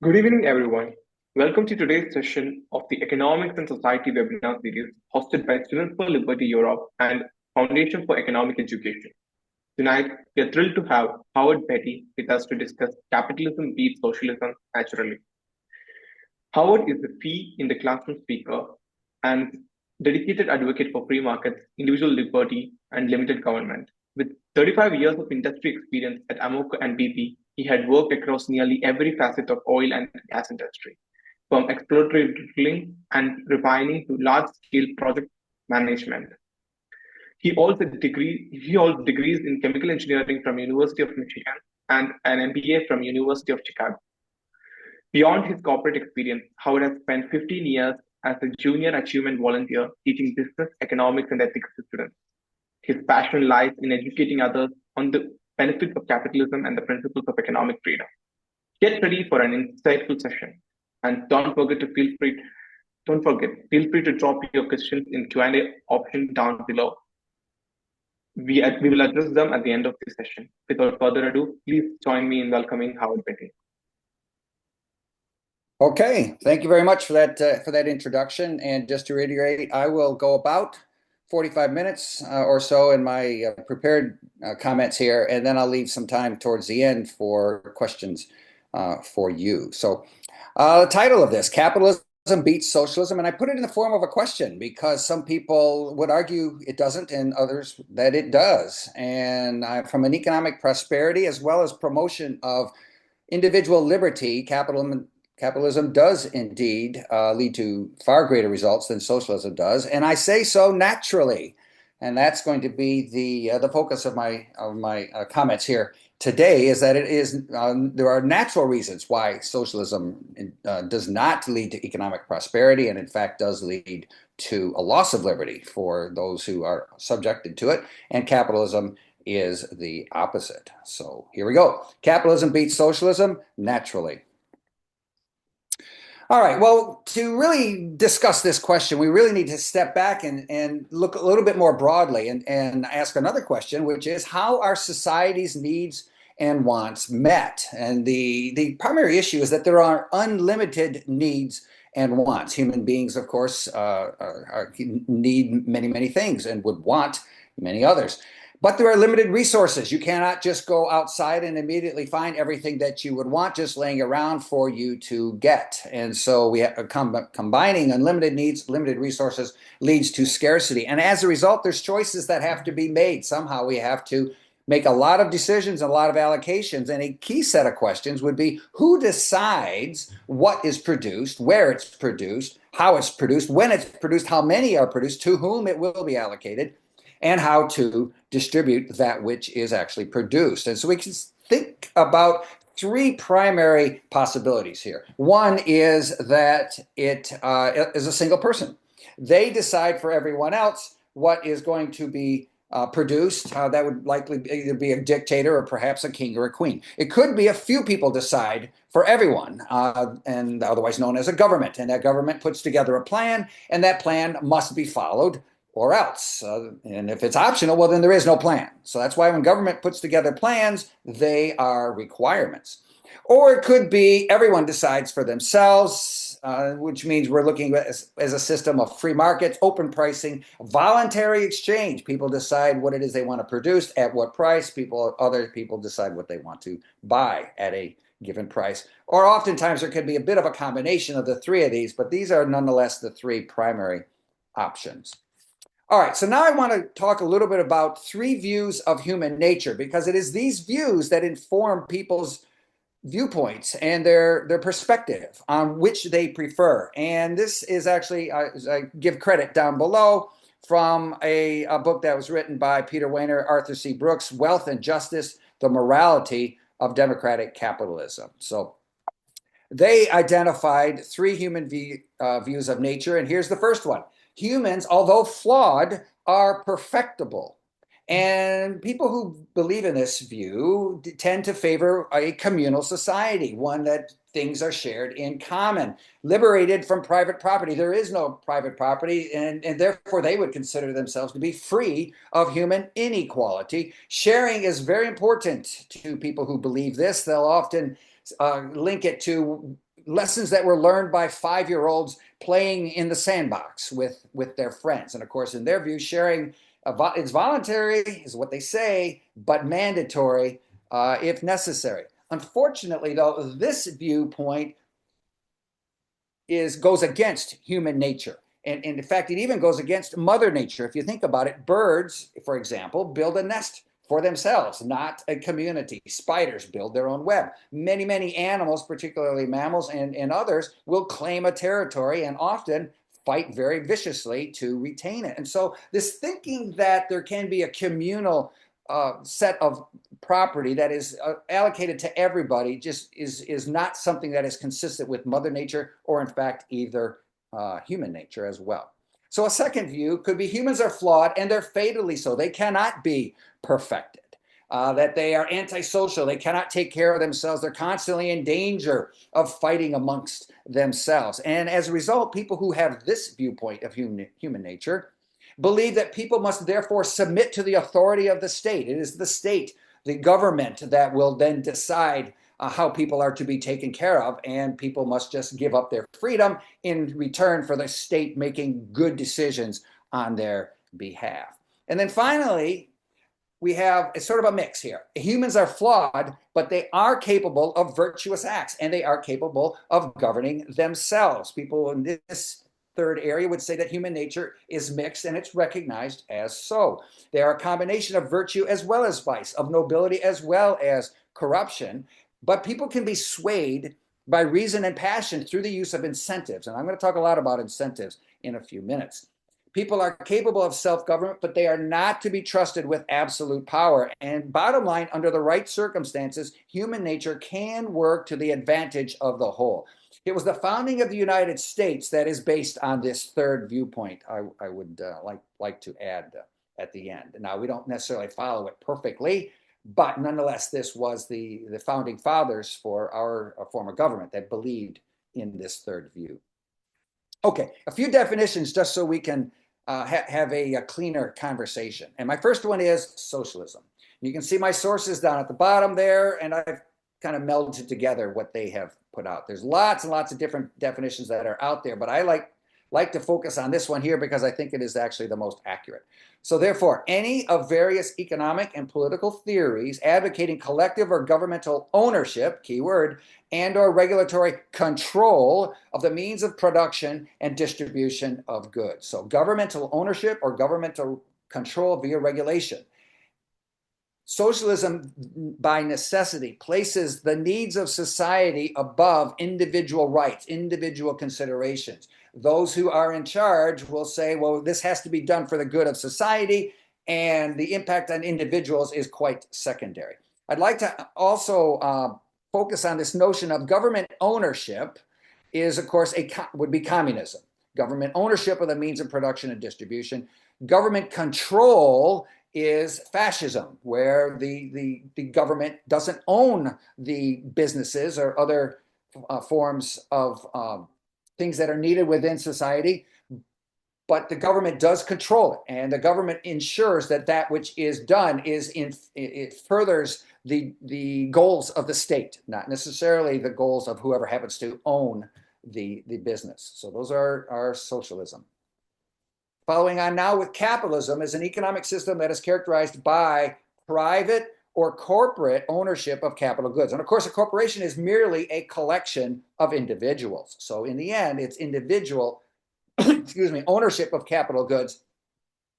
Good evening, everyone. Welcome to today's session of the Economics and Society webinar series hosted by Students for Liberty Europe and Foundation for Economic Education. Tonight, we are thrilled to have Howard Beatty with us to discuss Capitalism Beats Socialism Naturally. Howard is the fee in the classroom speaker and dedicated advocate for free markets, individual liberty, and limited government. With 35 years of industry experience at Amoco and BP, he had worked across nearly every facet of oil and gas industry, from exploratory drilling and refining to large-scale project management. He holds degrees in chemical engineering from University of Michigan and an MBA from University of Chicago. Beyond his corporate experience, Howard has spent 15 years as a junior achievement volunteer teaching business, economics, and ethics to students. His passion lies in educating others on the benefits of capitalism and the principles of economic freedom. Get ready for an insightful session, and feel free to drop your questions in Q&A option down below. We will address them at the end of this session. Without further ado, please join me in welcoming Howard Beatty. Okay, thank you very much for that introduction. And just to reiterate, I will go about 45 minutes or so in my prepared comments here, and then I'll leave some time towards the end for questions for you. So the title of this, Capitalism Beats Socialism, and I put it in the form of a question because some people would argue it doesn't and others that it does. And from an economic prosperity as well as promotion of individual liberty, Capitalism does indeed lead to far greater results than socialism does, and I say so naturally. And that's going to be the focus of my comments here today. Is that it is there are natural reasons why socialism does not lead to economic prosperity, and in fact does lead to a loss of liberty for those who are subjected to it, and capitalism is the opposite. So here we go. Capitalism beats socialism naturally. All right, well, to really discuss this question, we really need to step back and look a little bit more broadly and ask another question, which is how are society's needs and wants met? And the primary issue is that there are unlimited needs and wants. Human beings, of course, need many, many things and would want many others. But there are limited resources. You cannot just go outside and immediately find everything that you would want just laying around for you to get. And so we have, combining unlimited needs, limited resources leads to scarcity. And as a result, there's choices that have to be made. Somehow we have to make a lot of decisions, a lot of allocations. And a key set of questions would be who decides what is produced, where it's produced, how it's produced, when it's produced, how many are produced, to whom it will be allocated, and how to distribute that which is actually produced. And so we can think about three primary possibilities here. One is that it is a single person. They decide for everyone else what is going to be produced. That would likely either be a dictator or perhaps a king or a queen. It could be a few people decide for everyone, and otherwise known as a government. And that government puts together a plan, and that plan must be followed or else. And if it's optional, well, then there is no plan. So that's why when government puts together plans, they are requirements. Or it could be everyone decides for themselves, which means we're looking at as a system of free markets, open pricing, voluntary exchange. People decide what it is they want to produce, at what price. Other people decide what they want to buy at a given price. Or oftentimes there could be a bit of a combination of the three of these, but these are nonetheless the three primary options. All right, so now I want to talk a little bit about three views of human nature, because it is these views that inform people's viewpoints and their perspective on which they prefer. And this is actually, I give credit down below from a book that was written by Peter Weiner, Arthur C. Brooks, Wealth and Justice, The Morality of Democratic Capitalism. So they identified three human views of nature, and here's the first one. Humans, although flawed, are perfectible. And people who believe in this view tend to favor a communal society, one that things are shared in common, liberated from private property. There is no private property, and therefore they would consider themselves to be free of human inequality. Sharing is very important to people who believe this. They'll often link it to lessons that were learned by 5-year-olds playing in the sandbox with their friends. And of course, in their view, sharing it's voluntary, is what they say, but mandatory if necessary. Unfortunately, though, this viewpoint goes against human nature. And in fact, it even goes against Mother Nature. If you think about it, birds, for example, build a nest for themselves, not a community. Spiders build their own web. Many, many animals, particularly mammals and others, will claim a territory and often fight very viciously to retain it. And so this thinking that there can be a communal set of property that is allocated to everybody just is not something that is consistent with Mother Nature or, in fact, either human nature as well. So a second view could be humans are flawed and they're fatally so. They cannot be perfected. That they are antisocial. They cannot take care of themselves. They're constantly in danger of fighting amongst themselves. And as a result, people who have this viewpoint of human nature believe that people must therefore submit to the authority of the state. It is the state, the government, that will then decide how people are to be taken care of, and people must just give up their freedom in return for the state making good decisions on their behalf. And then finally, we have a sort of a mix here. Humans are flawed, but they are capable of virtuous acts, and they are capable of governing themselves. People in this third area would say that human nature is mixed, and it's recognized as so. They are a combination of virtue as well as vice, of nobility as well as corruption, but people can be swayed by reason and passion through the use of incentives. And I'm going to talk a lot about incentives in a few minutes. People are capable of self-government, but they are not to be trusted with absolute power. And bottom line, under the right circumstances, human nature can work to the advantage of the whole. It was the founding of the United States that is based on this third viewpoint, I would like to add at the end. Now, we don't necessarily follow it perfectly, but nonetheless, this was the founding fathers for our form of government that believed in this third view. Okay, a few definitions just so we can have a cleaner conversation. And my first one is socialism. You can see my sources down at the bottom there, and I've kind of melded together what they have put out. There's lots and lots of different definitions that are out there, but I like to focus on this one here because I think it is actually the most accurate. So therefore, any of various economic and political theories advocating collective or governmental ownership, keyword, and or regulatory control of the means of production and distribution of goods. So governmental ownership or governmental control via regulation. Socialism, by necessity, places the needs of society above individual rights, individual considerations. Those who are in charge will say, well, this has to be done for the good of society, and the impact on individuals is quite secondary. I'd like to also focus on this notion of government ownership is, of course, would be communism. Government ownership of the means of production and distribution. Government control is fascism, where the government doesn't own the businesses or other forms of things that are needed within society, but the government does control it, and the government ensures that that which is done it furthers the goals of the state, not necessarily the goals of whoever happens to own the business. So those are socialism. Following on now with capitalism is an economic system that is characterized by private or corporate ownership of capital goods. And of course, a corporation is merely a collection of individuals. So in the end, it's individual, ownership of capital goods,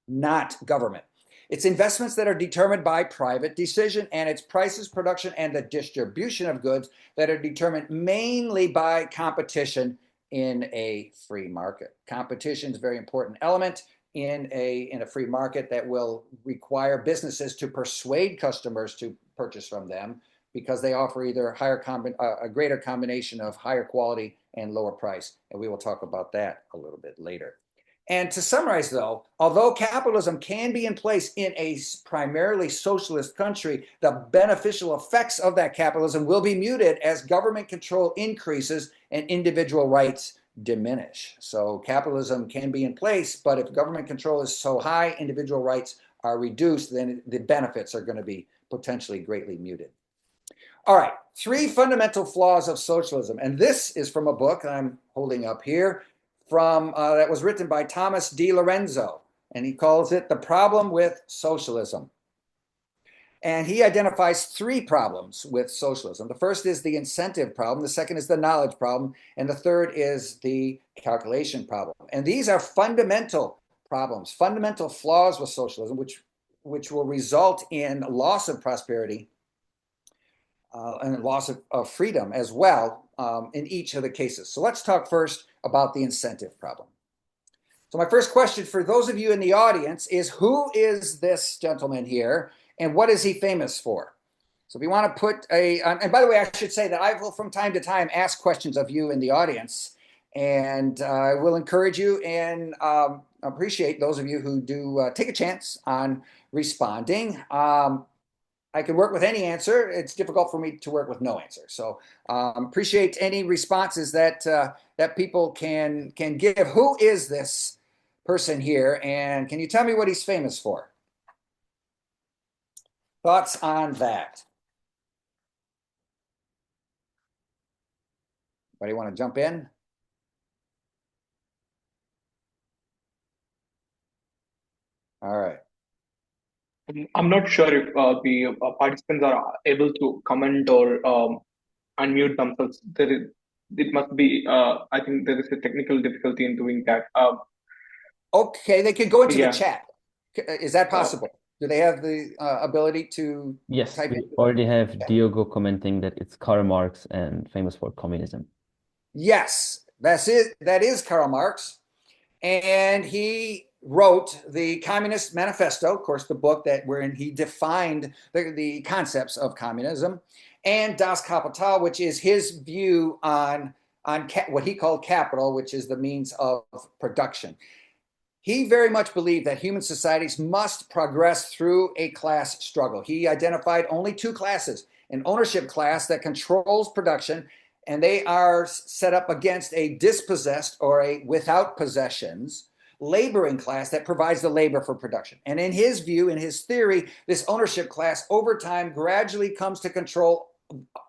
not government. It's investments that are determined by private decision, and it's prices, production, and the distribution of goods that are determined mainly by competition in a free market. Competition is a very important element in a free market that will require businesses to persuade customers to purchase from them because they offer either a greater combination of higher quality and lower price. And we will talk about that a little bit later. And to summarize, though, although capitalism can be in place in a primarily socialist country, the beneficial effects of that capitalism will be muted as government control increases and individual rights diminish. So capitalism can be in place, but if government control is so high, individual rights are reduced, then the benefits are going to be potentially greatly muted. All right, three fundamental flaws of socialism. And this is from a book I'm holding up here from that was written by Thomas D. Lorenzo, and he calls it The Problem with Socialism. And he identifies three problems with socialism. The first is the incentive problem, the second is the knowledge problem, and the third is the calculation problem. And these are fundamental problems, fundamental flaws with socialism, which will result in loss of prosperity and loss of freedom as well in each of the cases. So let's talk first about the incentive problem. So my first question for those of you in the audience is, who is this gentleman here and what is he famous for? So if you want to put and by the way, I should say that I will from time to time ask questions of you in the audience, and I will encourage you and appreciate those of you who do take a chance on responding. I can work with any answer. It's difficult for me to work with no answer. So appreciate any responses that that people can give. Who is this person here, and can you tell me what he's famous for? Thoughts on that? Anybody want to jump in? All right. I'm not sure if the participants are able to comment or unmute themselves. It must be, I think there is a technical difficulty in doing that. Okay, they could go into the Yeah. chat. Is that possible? Do they have the ability to Yes, type we in? already have Diogo commenting that it's Karl Marx and famous for communism. Yes, that's it. That is Karl Marx. And he wrote the Communist Manifesto, of course, the book that wherein he defined the concepts of communism, and Das Kapital, which is his view on what he called capital, which is the means of production. He very much believed that human societies must progress through a class struggle. He identified only two classes: an ownership class that controls production, and they are set up against a dispossessed or a without possessions laboring class that provides the labor for production. And in his view, in his theory, this ownership class over time gradually comes to control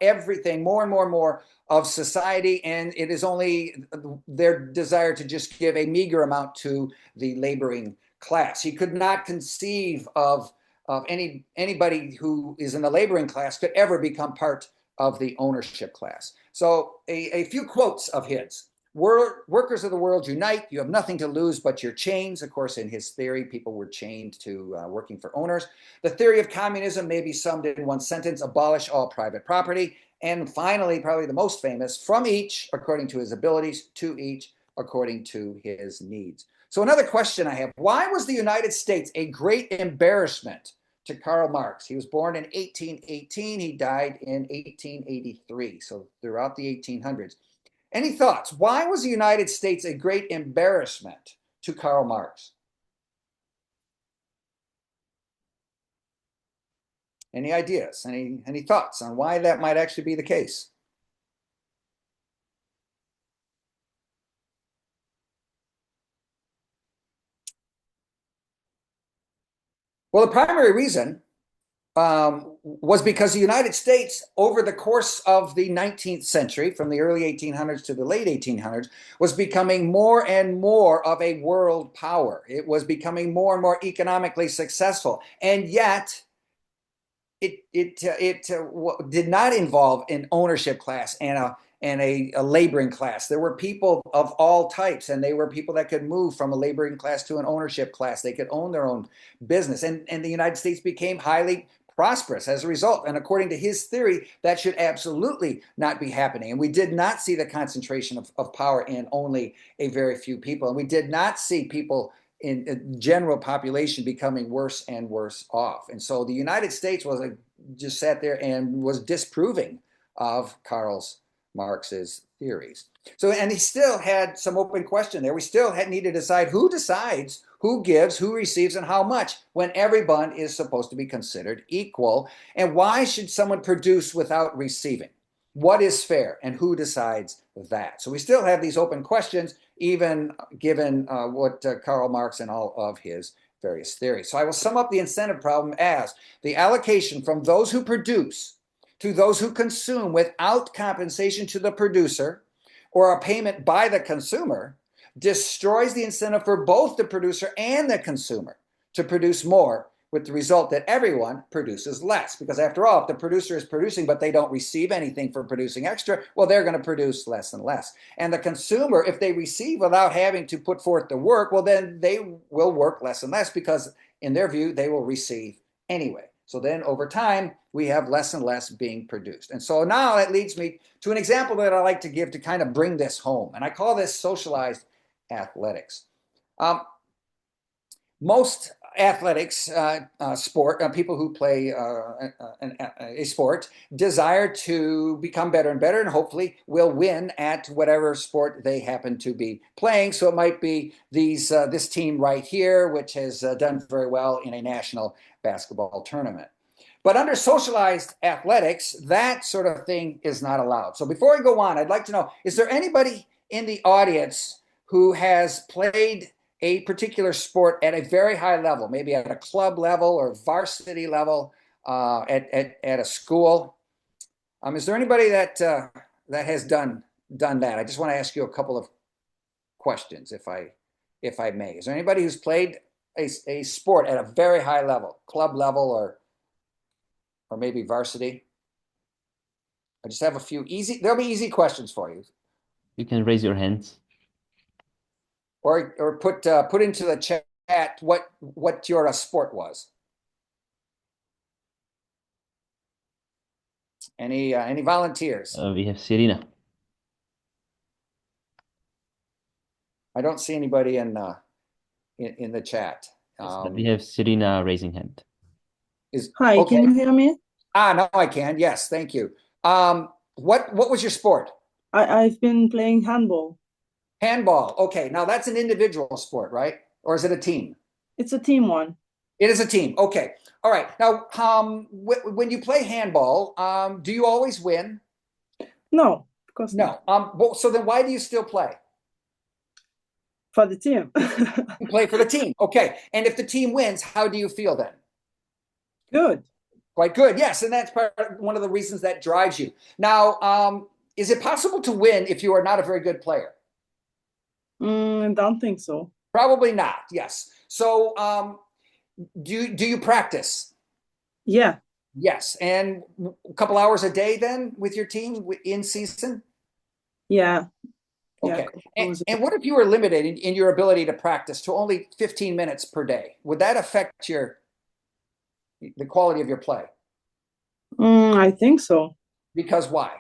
everything, more and more and more of society, and it is only their desire to just give a meager amount to the laboring class. He could not conceive of anybody who is in the laboring class could ever become part of the ownership class. So a few quotes of his. Workers of the world, unite. You have nothing to lose but your chains. Of course, in his theory, people were chained to working for owners. The theory of communism may be summed in one sentence: abolish all private property. And finally, probably the most famous: from each according to his abilities, to each according to his needs. So another question I have: why was the United States a great embarrassment to Karl Marx? He was born in 1818. He died in 1883. So throughout the 1800s. Any thoughts? Why was the United States a great embarrassment to Karl Marx? Any ideas? Any thoughts on why that might actually be the case? Well, the primary reason was because the United States, over the course of the 19th century, from the early 1800s to the late 1800s, was becoming more and more of a world power. It was becoming more and more economically successful, and yet it did not involve an ownership class and a laboring class. There were people of all types, and they were people that could move from a laboring class to an ownership class. They could own their own business, and the United States became highly prosperous as a result. And according to his theory, that should absolutely not be happening. And we did not see the concentration of power in only a very few people. And we did not see people in general population becoming worse and worse off. And so the United States was just sat there and was disproving of Karl Marx's theories. So, and he still had some open question there. We still need to decide who decides, who gives, who receives, and how much, when everyone is supposed to be considered equal. And why should someone produce without receiving? What is fair, and who decides that? So we still have these open questions, even given what Karl Marx and all of his various theories. So I will sum up the incentive problem as the allocation from those who produce to those who consume without compensation to the producer or a payment by the consumer destroys the incentive for both the producer and the consumer to produce more, with the result that everyone produces less. Because after all, if the producer is producing but they don't receive anything for producing extra, well, they're going to produce less and less. And the consumer, if they receive without having to put forth the work, well, then they will work less and less because in their view, they will receive anyway. So then over time, we have less and less being produced. And so now that leads me to an example that I like to give to kind of bring this home. And I call this socialized athletics. Most athletics sport, people who play a sport desire to become better and better and hopefully will win at whatever sport they happen to be playing. So it might be this team right here, which has done very well in a national basketball tournament. But under socialized athletics, that sort of thing is not allowed. So before I go on, I'd like to know, is there anybody in the audience who has played a particular sport at a very high level, maybe at a club level or varsity level, at a school? Is there anybody that has done that? I just want to ask you a couple of questions, if I may. Is there anybody who's played a sport at a very high level, club level, or maybe varsity? I just have a few there'll be easy questions for you. You can raise your hands. Or put into the chat what your sport was. Any volunteers? We have Serena. I don't see anybody in the chat. We have Serena raising hand. Hi, okay. Can you hear me? Now I can. Yes, thank you. What was your sport? I've been playing handball. Handball. Okay, now that's an individual sport, right? Or is it a team? It's a team one. It is a team. Okay. All right. Now, when you play handball, do you always win? No, of course not. Well, so then why do you still play? For the team. You play for the team. Okay. And if the team wins, how do you feel then? Good. Quite good. Yes. And that's one of the reasons that drives you. Now, is it possible to win if you are not a very good player? I don't think so. Probably not. Yes. So do you practice? Yeah. Yes. And a couple hours a day then with your team in season? Yeah. Okay. And what if you were limited in your ability to practice to only 15 minutes per day? Would that affect the quality of your play? I think so. Because why?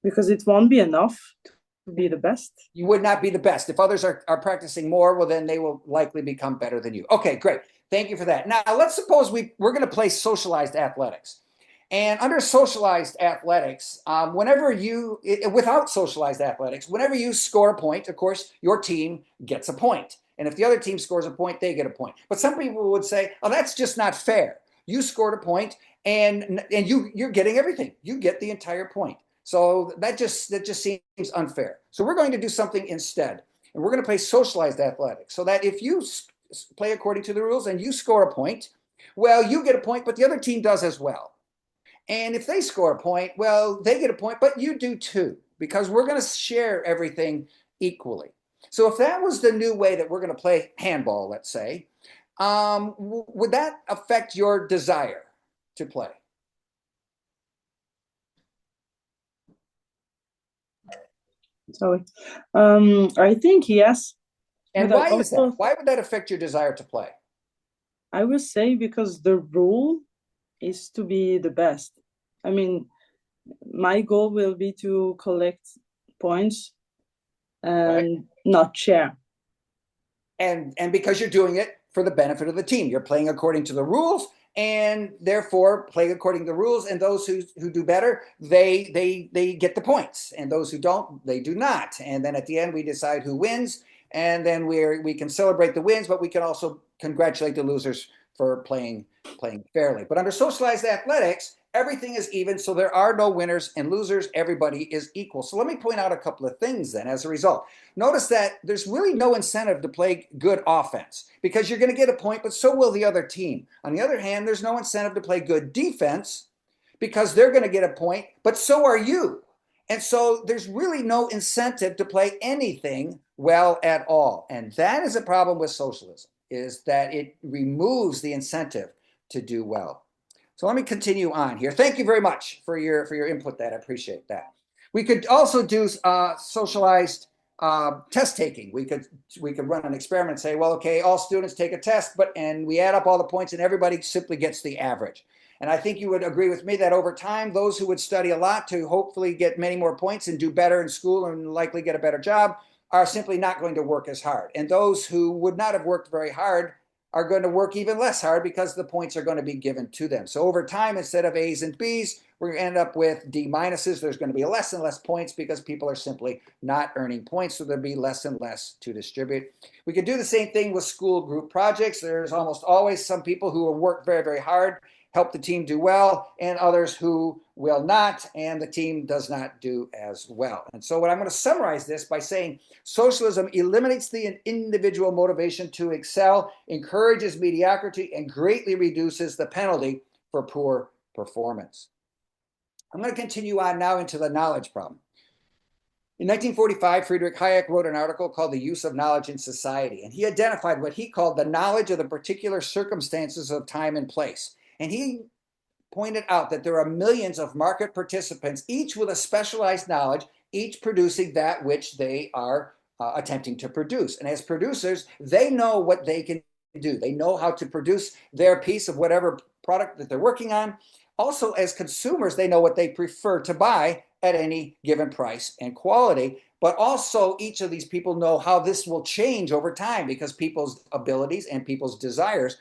Because it won't be enough to be the best. You would not be the best. If others are practicing more, well, then they will likely become better than you. Okay, great. Thank you for that. Now, let's suppose we're going to play socialized athletics. And under socialized athletics, without socialized athletics, whenever you score a point, of course, your team gets a point. And if the other team scores a point, they get a point. But some people would say, oh, that's just not fair. You scored a point and you're getting everything. You get the entire point. So that just seems unfair. So we're going to do something instead. And we're going to play socialized athletics so that if you play according to the rules and you score a point, well, you get a point, but the other team does as well. And if they score a point, well, they get a point, but you do too, because we're going to share everything equally. So if that was the new way that we're going to play handball, let's say, would that affect your desire to play? Sorry. I think yes. And why is that? Why would that affect your desire to play? I would say because the rule is to be the best. I mean, my goal will be to collect points and not share. And because you're doing it for the benefit of the team, you're playing according to the rules, and therefore playing according to the rules. And those who do better, they get the points, and those who don't, they do not. And then at the end, we decide who wins, and then we can celebrate the wins, but we can also congratulate the losers for playing fairly. But under socialized athletics, everything is even, so there are no winners and losers. Everybody is equal. So let me point out a couple of things then as a result. Notice that there's really no incentive to play good offense because you're going to get a point, but so will the other team. On the other hand, there's no incentive to play good defense because they're going to get a point, but so are you. And so there's really no incentive to play anything well at all. And that is a problem with socialism, is that it removes the incentive to do well. So let me continue on here. Thank you very much for your input. That I appreciate that. We could also do socialized test taking. We could run an experiment and say, well, okay, all students take a test, and we add up all the points and everybody simply gets the average. And I think you would agree with me that over time, those who would study a lot to hopefully get many more points and do better in school and likely get a better job are simply not going to work as hard. And those who would not have worked very hard are going to work even less hard because the points are going to be given to them. So over time, instead of A's and B's, we're going to end up with D minuses. There's going to be less and less points because people are simply not earning points. So there'll be less and less to distribute. We could do the same thing with school group projects. There's almost always some people who will work very, very hard, help the team do well, and others who will not, and the team does not do as well. And so what I'm going to summarize this by saying socialism eliminates the individual motivation to excel, encourages mediocrity, and greatly reduces the penalty for poor performance. I'm going to continue on now into the knowledge problem. In 1945, Friedrich Hayek wrote an article called The Use of Knowledge in Society, and he identified what he called the knowledge of the particular circumstances of time and place. And he pointed out that there are millions of market participants, each with a specialized knowledge, each producing that which they are attempting to produce. And as producers, they know what they can do. They know how to produce their piece of whatever product that they're working on. Also, as consumers, they know what they prefer to buy at any given price and quality. But also, each of these people know how this will change over time because people's abilities and people's desires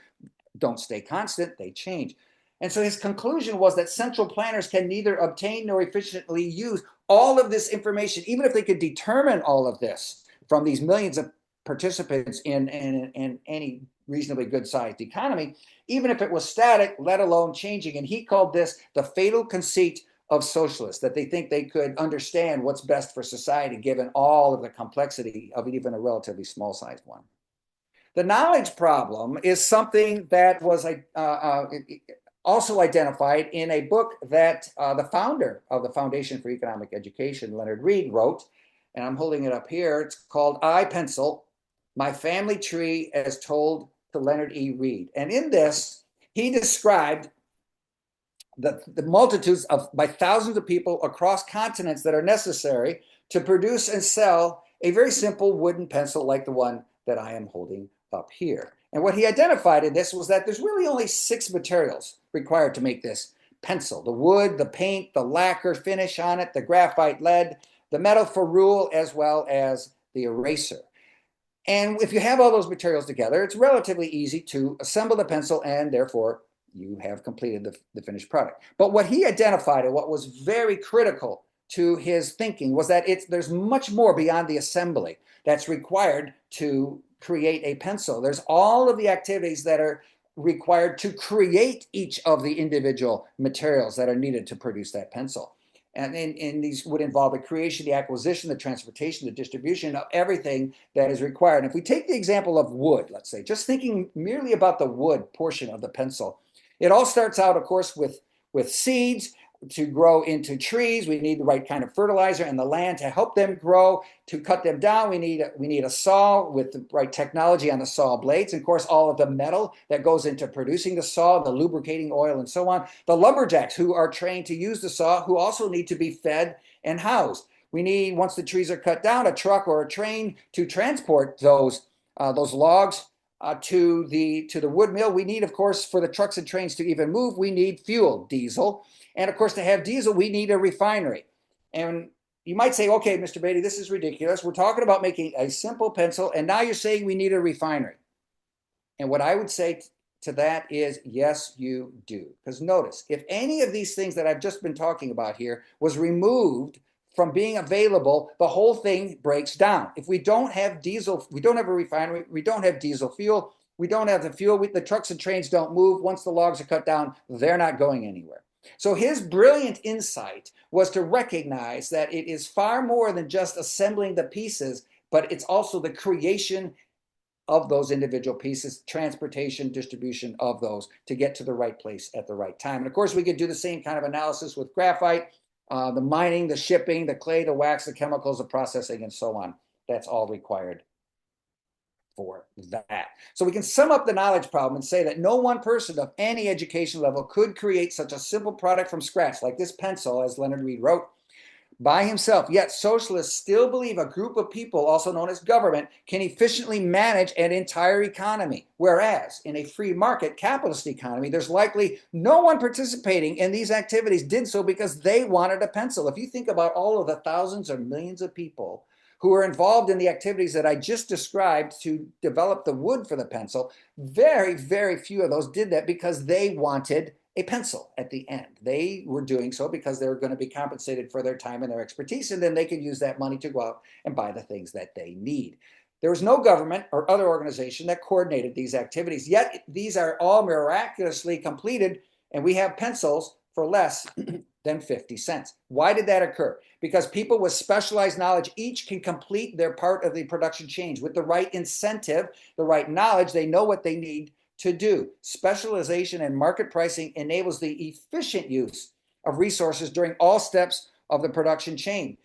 don't stay constant, they change. And so his conclusion was that central planners can neither obtain nor efficiently use all of this information, even if they could determine all of this from these millions of participants in any reasonably good-sized economy, even if it was static, let alone changing. And he called this the fatal conceit of socialists, that they think they could understand what's best for society given all of the complexity of even a relatively small-sized one. The knowledge problem is something that was also identified in a book that the founder of the Foundation for Economic Education, Leonard Read, wrote, and I'm holding it up here. It's called I, Pencil, My Family Tree as Told to Leonard E. Read. And in this, he described the multitudes by thousands of people across continents that are necessary to produce and sell a very simple wooden pencil like the one that I am holding up here. And what he identified in this was that there's really only 6 materials required to make this pencil: the wood, the paint, the lacquer finish on it, the graphite lead, the metal for rule, as well as the eraser. And if you have all those materials together, it's relatively easy to assemble the pencil, and therefore you have completed the finished product. But what he identified, and what was very critical to his thinking, was that there's much more beyond the assembly that's required to create a pencil. There's all of the activities that are required to create each of the individual materials that are needed to produce that pencil. And these would involve the creation, the acquisition, the transportation, the distribution of everything that is required. And if we take the example of wood, let's say, just thinking merely about the wood portion of the pencil, it all starts out, of course, with seeds. To grow into trees, we need the right kind of fertilizer and the land to help them grow. To cut them down, we need a saw with the right technology on the saw blades. And of course, all of the metal that goes into producing the saw, the lubricating oil, and so on. The lumberjacks who are trained to use the saw, who also need to be fed and housed. We need, once the trees are cut down, a truck or a train to transport those logs to the wood mill. We need, of course, for the trucks and trains to even move, we need fuel, diesel. And of course, to have diesel, we need a refinery. And you might say, okay, Mr. Beatty, this is ridiculous. We're talking about making a simple pencil, and now you're saying we need a refinery. And what I would say to that is, yes, you do. Because notice, if any of these things that I've just been talking about here was removed from being available, the whole thing breaks down. If we don't have diesel, we don't have a refinery, we don't have diesel fuel, we don't have the fuel, the trucks and trains don't move. Once the logs are cut down, they're not going anywhere. So his brilliant insight was to recognize that it is far more than just assembling the pieces, but it's also the creation of those individual pieces, transportation, distribution of those to get to the right place at the right time. And of course, we could do the same kind of analysis with graphite, the mining, the shipping, the clay, the wax, the chemicals, the processing, and so on. That's all required for that. So we can sum up the knowledge problem and say that no one person of any education level could create such a simple product from scratch, like this pencil, as Leonard Read wrote, by himself. Yet socialists still believe a group of people, also known as government, can efficiently manage an entire economy. Whereas in a free market capitalist economy, there's likely no one participating in these activities did so because they wanted a pencil. If you think about all of the thousands or millions of people who are involved in the activities that I just described to develop the wood for the pencil, very, very few of those did that because they wanted a pencil at the end. They were doing so because they were going to be compensated for their time and their expertise, and then they could use that money to go out and buy the things that they need. There was no government or other organization that coordinated these activities, yet these are all miraculously completed, and we have pencils for less than 50 cents. Why did that occur? Because people with specialized knowledge each can complete their part of the production chain with the right incentive, the right knowledge. They know what they need to do. Specialization and market pricing enables the efficient use of resources during all steps of the production chain.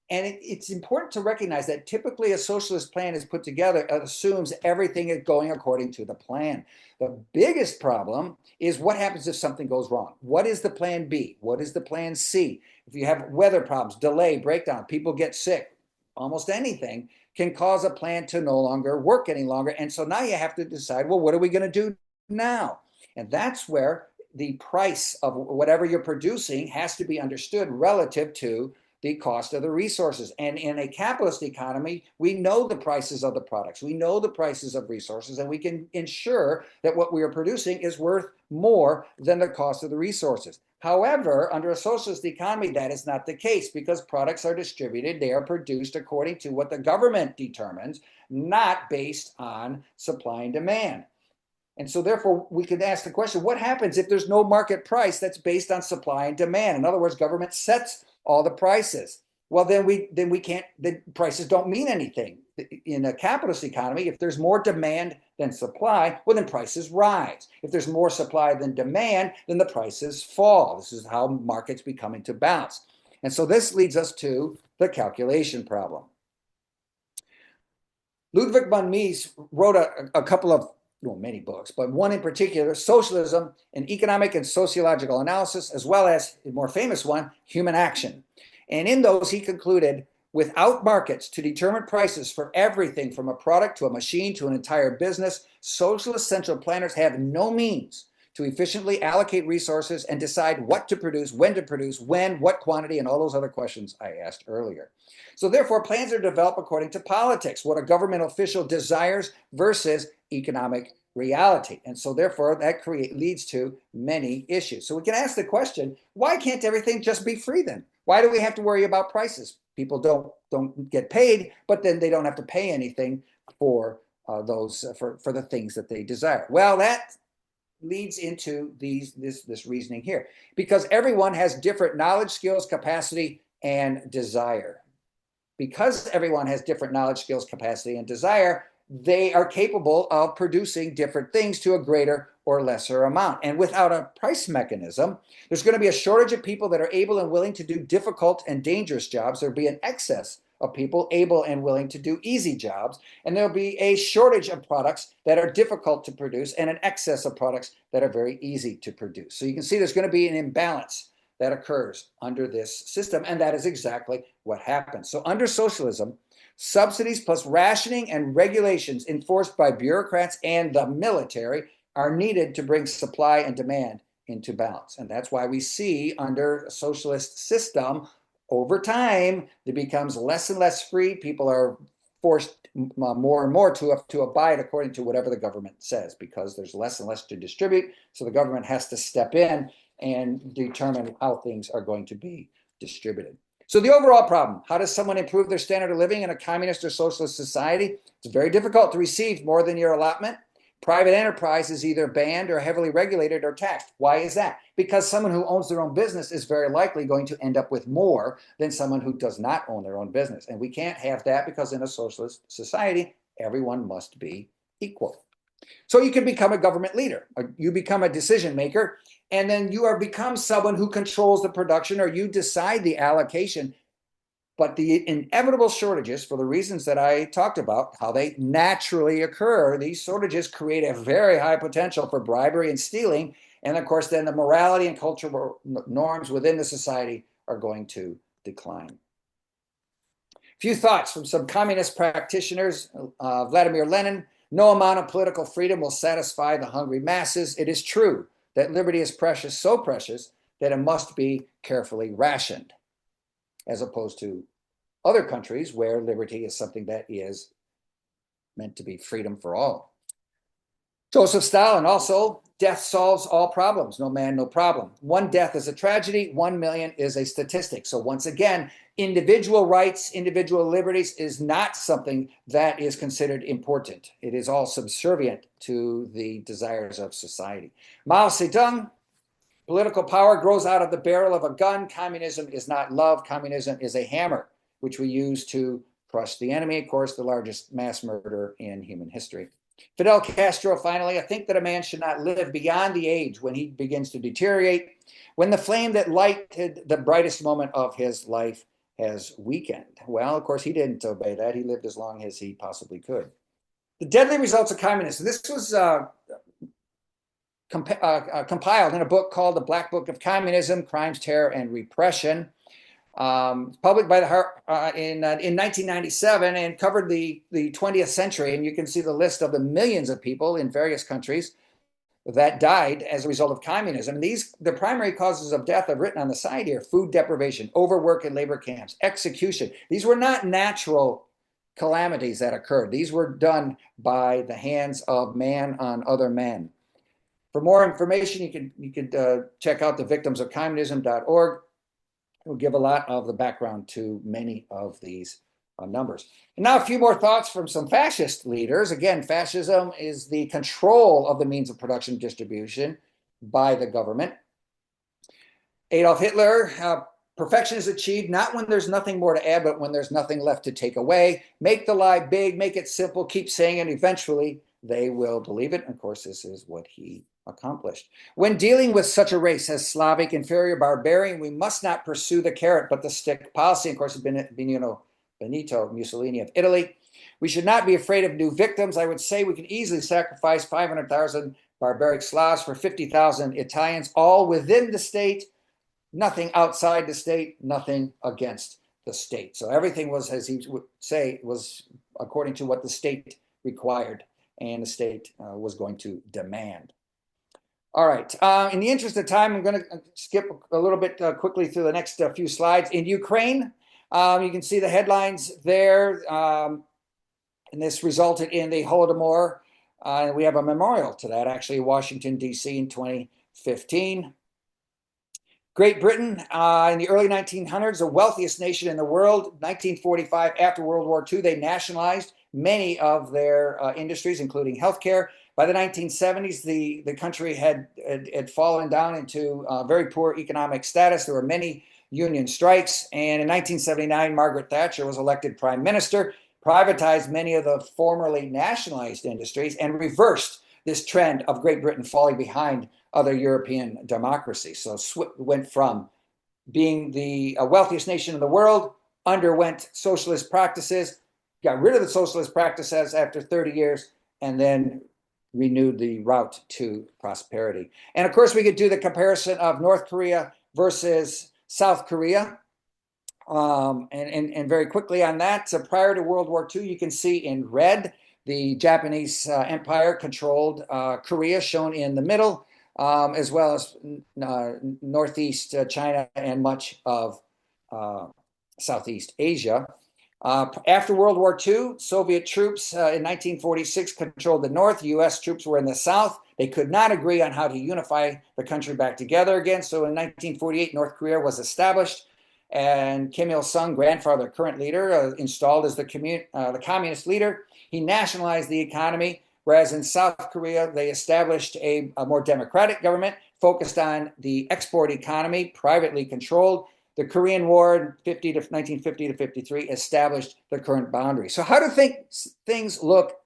And it's important to recognize that typically a socialist plan is put together, it assumes everything is going according to the plan. The biggest problem is what happens if something goes wrong. What is the plan B? What is the plan C? If you have weather problems, delay, breakdown, people get sick, almost anything can cause a plan to no longer work any longer. And so now you have to decide, well, what are we going to do now? And that's where the price of whatever you're producing has to be understood relative to the cost of the resources. And in a capitalist economy, we know the prices of the products, we know the prices of resources, and we can ensure that what we are producing is worth more than the cost of the resources. However, under a socialist economy, that is not the case because products are distributed, they are produced according to what the government determines, not based on supply and demand. And so therefore, we could ask the question, what happens if there's no market price that's based on supply and demand? In other words, government sets all the prices. Well, then we can't, the prices don't mean anything. In a capitalist economy, if there's more demand than supply, well, then prices rise. If there's more supply than demand, then the prices fall. This is how markets become into balance. And so this leads us to the calculation problem. Ludwig von Mises wrote a couple of, well, many books, but one in particular, Socialism, an Economic and Sociological Analysis, as well as the more famous one, Human Action. And in those, he concluded, without markets to determine prices for everything from a product to a machine to an entire business, socialist central planners have no means to efficiently allocate resources and decide what to produce, when, what quantity, and all those other questions I asked earlier. So therefore, plans are developed according to politics, what a government official desires versus economic reality. And so therefore, that leads to many issues. So we can ask the question, why can't everything just be free then? Why do we have to worry about prices? People don't get paid, but then they don't have to pay anything for for the things that they desire. Well, that leads into this reasoning here, because everyone has different knowledge, skills, capacity, and desire. Because everyone has different knowledge, skills, capacity, and desire, they are capable of producing different things to a greater or lesser amount. And without a price mechanism, there's going to be a shortage of people that are able and willing to do difficult and dangerous jobs. There'll be an excess of people able and willing to do easy jobs. And there'll be a shortage of products that are difficult to produce and an excess of products that are very easy to produce. So you can see there's going to be an imbalance that occurs under this system, and that is exactly what happens. So under socialism, subsidies plus rationing and regulations enforced by bureaucrats and the military are needed to bring supply and demand into balance. And that's why we see under a socialist system, over time, it becomes less and less free. People are forced more and more to abide according to whatever the government says, because there's less and less to distribute. So the government has to step in and determine how things are going to be distributed. So the overall problem, how does someone improve their standard of living in a communist or socialist society? It's very difficult to receive more than your allotment. Private enterprise is either banned or heavily regulated or taxed. Why is that? Because someone who owns their own business is very likely going to end up with more than someone who does not own their own business. And we can't have that, because in a socialist society, everyone must be equal. So you can become a government leader, or you become a decision maker, and then you become someone who controls the production, or you decide the allocation. But the inevitable shortages, for the reasons that I talked about, how they naturally occur, these shortages create a very high potential for bribery and stealing. And of course, then the morality and cultural norms within the society are going to decline. A few thoughts from some communist practitioners. Vladimir Lenin: no amount of political freedom will satisfy the hungry masses. It is true that liberty is precious, so precious that it must be carefully rationed, as opposed to other countries where liberty is something that is meant to be freedom for all. Joseph Stalin also: death solves all problems. No man, no problem. One death is a tragedy. 1 million is a statistic. So once again, individual rights, individual liberties is not something that is considered important. It is all subservient to the desires of society. Mao Zedong: political power grows out of the barrel of a gun. Communism is not love. Communism is a hammer, which we use to crush the enemy. Of course, the largest mass murder in human history. Fidel Castro, finally: I think that a man should not live beyond the age when he begins to deteriorate, when the flame that lighted the brightest moment of his life has weakened. Well, of course, he didn't obey that. He lived as long as he possibly could. The deadly results of communism. This was compiled in a book called The Black Book of Communism: Crimes, Terror, and Repression. Published by in 1997, and covered the 20th century. And you can see the list of the millions of people in various countries that died as a result of communism. And the primary causes of death I've written on the side here: food deprivation, overwork in labor camps, execution. These were not natural calamities that occurred. These were done by the hands of man on other men. For more information, you could check out the victimsofcommunism.org. Will give a lot of the background to many of these numbers. And now a few more thoughts from some fascist leaders. Again, fascism is the control of the means of production and distribution by the government. Adolf Hitler: perfection is achieved not when there's nothing more to add, but when there's nothing left to take away. Make the lie big, make it simple, keep saying it, eventually they will believe it. And of course, this is what he accomplished. When dealing with such a race as Slavic, inferior, barbarian, we must not pursue the carrot but the stick policy. Of course, Benito Mussolini of Italy. We should not be afraid of new victims. I would say we can easily sacrifice 500,000 barbaric Slavs for 50,000 Italians, all within the state, nothing outside the state, nothing against the state. So everything was, as he would say, was according to what the state required and the state was going to demand. All right. In the interest of time, I'm going to skip a little bit quickly through the next few slides. In Ukraine, you can see the headlines there. And this resulted in the Holodomor. We have a memorial to that, actually, in Washington, D.C. in 2015. Great Britain, in the early 1900s, the wealthiest nation in the world. 1945, after World War II, they nationalized many of their industries, including healthcare. By the 1970s, the country had fallen down into very poor economic status. There were many union strikes. And in 1979, Margaret Thatcher was elected prime minister, privatized many of the formerly nationalized industries, and reversed this trend of Great Britain falling behind other European democracies. So went from being the wealthiest nation in the world, underwent socialist practices, got rid of the socialist practices after 30 years, and then renewed the route to prosperity. And of course, we could do the comparison of North Korea versus South Korea. And very quickly on that, so prior to World War II, you can see in red, the Japanese empire controlled Korea, shown in the middle, as well as Northeast China and much of Southeast Asia. After World War II, Soviet troops in 1946 controlled the north. U.S. troops were in the south. They could not agree on how to unify the country back together again. So in 1948, North Korea was established, and Kim Il-sung, grandfather, current leader, installed as the communist leader. He nationalized the economy, whereas in South Korea, they established a more democratic government focused on the export economy, privately controlled. The Korean War, 1950 to 53, established the current boundary. So how do things look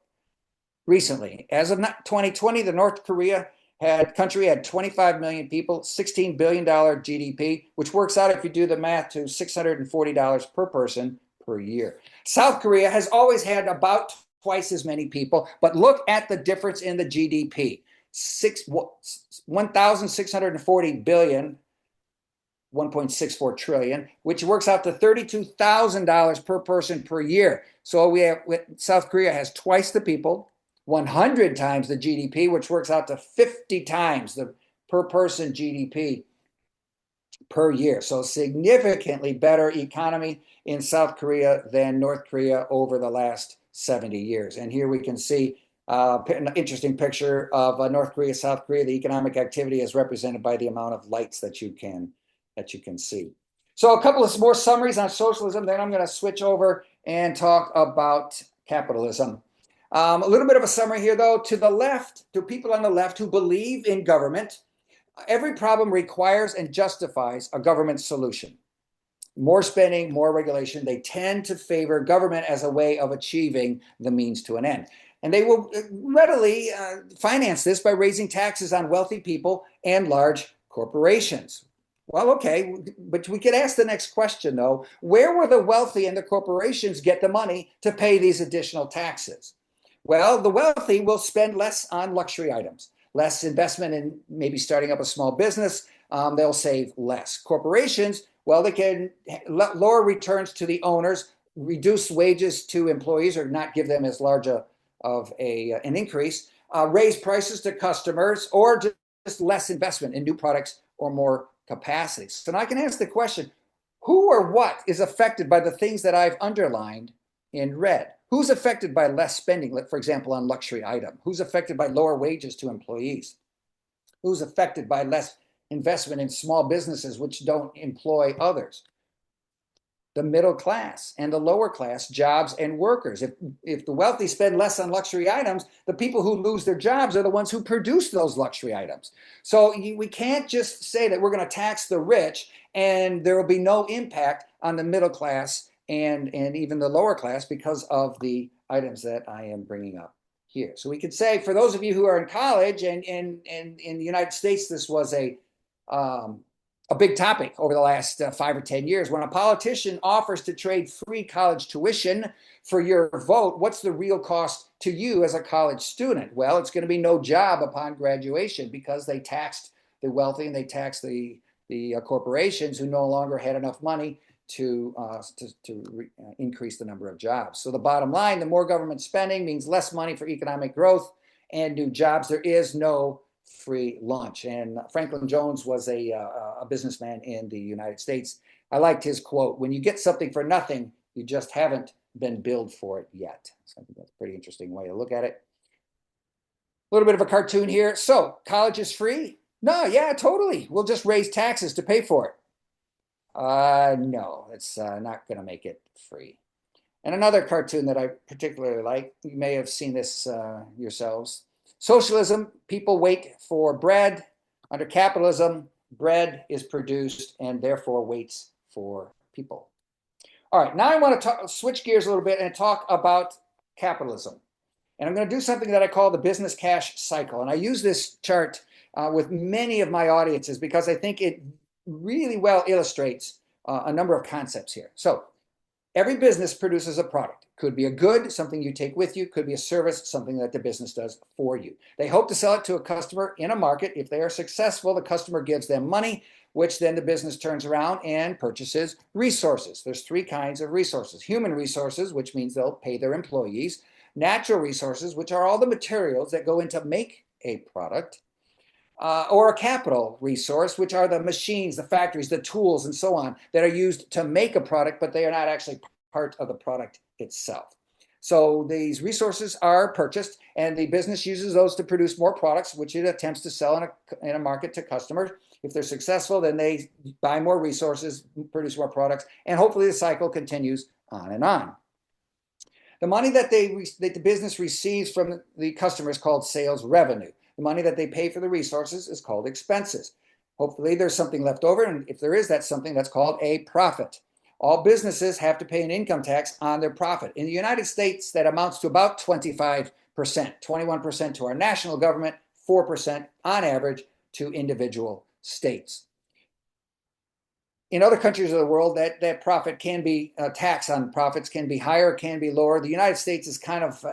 recently. As of 2020, the North Korea country had 25 million people, $16 billion GDP, which works out, if you do the math, to $640 per person per year. South Korea has always had about twice as many people, but look at the difference in the GDP. 1,640 billion, 1.64 trillion, which works out to $32,000 per person per year. So South Korea has twice the people, 100 times the GDP, which works out to 50 times the per person GDP per year. So significantly better economy in South Korea than North Korea over the last 70 years. And here we can see an interesting picture of North Korea, South Korea. The economic activity is represented by the amount of lights that you can see. So a couple of more summaries on socialism, then I'm going to switch over and talk about capitalism. A little bit of a summary here, though. To the left, to people on the left who believe in government, every problem requires and justifies a government solution. More spending, more regulation. They tend to favor government as a way of achieving the means to an end. And they will readily finance this by raising taxes on wealthy people and large corporations. Well, okay, but we could ask the next question, though. Where will the wealthy and the corporations get the money to pay these additional taxes? Well, the wealthy will spend less on luxury items, less investment in maybe starting up a small business. They'll save less. Corporations, well, they can lower returns to the owners, reduce wages to employees or not give them as large an increase, raise prices to customers, or just less investment in new products or more capacity. So now I can ask the question, who or what is affected by the things that I've underlined in red? Who's affected by less spending, for example, on luxury item? Who's affected by lower wages to employees? Who's affected by less investment in small businesses which don't employ others? The middle class and the lower class jobs and workers. If the wealthy spend less on luxury items, the people who lose their jobs are the ones who produce those luxury items. So we can't just say that we're going to tax the rich and there will be no impact on the middle class and even the lower class because of the items that I am bringing up here. So we could say, for those of you who are in college and in the United States, this was a big topic over the last 5 or 10 years. When a politician offers to trade free college tuition for your vote, what's the real cost to you as a college student? Well, it's going to be no job upon graduation because they taxed the wealthy and they taxed the corporations who no longer had enough money to increase the number of jobs. So the bottom line, the more government spending means less money for economic growth and new jobs. There is no free lunch. And Franklin Jones was a businessman in the United States. I liked his quote, "When you get something for nothing, you just haven't been billed for it yet." So I think that's a pretty interesting way to look at it. A little bit of a cartoon here. So college is free? No, yeah, totally. We'll just raise taxes to pay for it. No, it's not going to make it free. And another cartoon that I particularly like, you may have seen this yourselves. Socialism, people wait for bread. Under capitalism, bread is produced and therefore waits for people. All right, now I want to switch gears a little bit and talk about capitalism. And I'm going to do something that I call the business cash cycle. And I use this chart with many of my audiences because I think it really well illustrates a number of concepts here. So every business produces a product. Could be a good, something you take with you. Could be a service, something that the business does for you. They hope to sell it to a customer in a market. If they are successful, the customer gives them money, which then the business turns around and purchases resources. There's 3 kinds of resources. Human resources, which means they'll pay their employees. Natural resources, which are all the materials that go into make a product. Or a capital resource, which are the machines, the factories, the tools, and so on that are used to make a product, but they are not actually part of the product itself. So these resources are purchased, and the business uses those to produce more products, which it attempts to sell in a market to customers. If they're successful, then they buy more resources, produce more products, and hopefully the cycle continues on and on. The money that the business receives from the customer is called sales revenue. The money that they pay for the resources is called expenses. Hopefully there's something left over, and if there is, that's something that's called a profit. All businesses have to pay an income tax on their profit. In the United States, that amounts to about 25%. 21% to our national government, 4% on average to individual states. In other countries of the world, that profit can be, tax on profits can be higher, can be lower. The United States is kind of,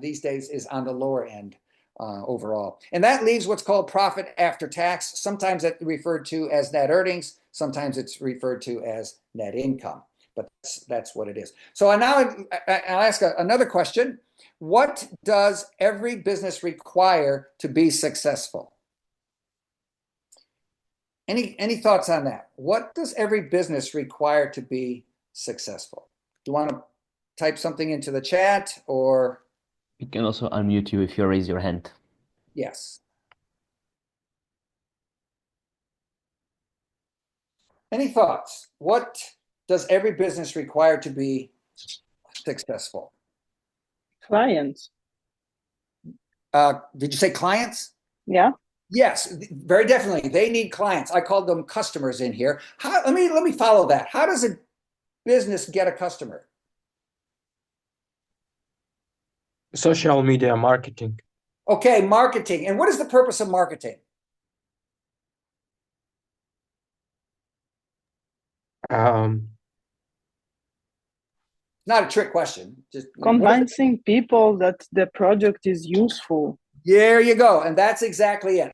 these days, is on the lower end overall. And that leaves what's called profit after tax. Sometimes it's referred to as net earnings. Sometimes it's referred to as net income. But that's what it is. So now I'll ask another question. What does every business require to be successful? Any thoughts on that? What does every business require to be successful? Do you want to type something into the chat, or? We can also unmute you if you raise your hand. Yes. Any thoughts? What does every business require to be successful? Clients. Did you say clients? Yeah. Yes, very definitely. They need clients. I called them customers in here. Let me follow that. How does a business get a customer? Social media marketing. Okay, marketing. And what is the purpose of marketing? Not a trick question. Just Convincing people that the project is useful. There you go. And that's exactly it.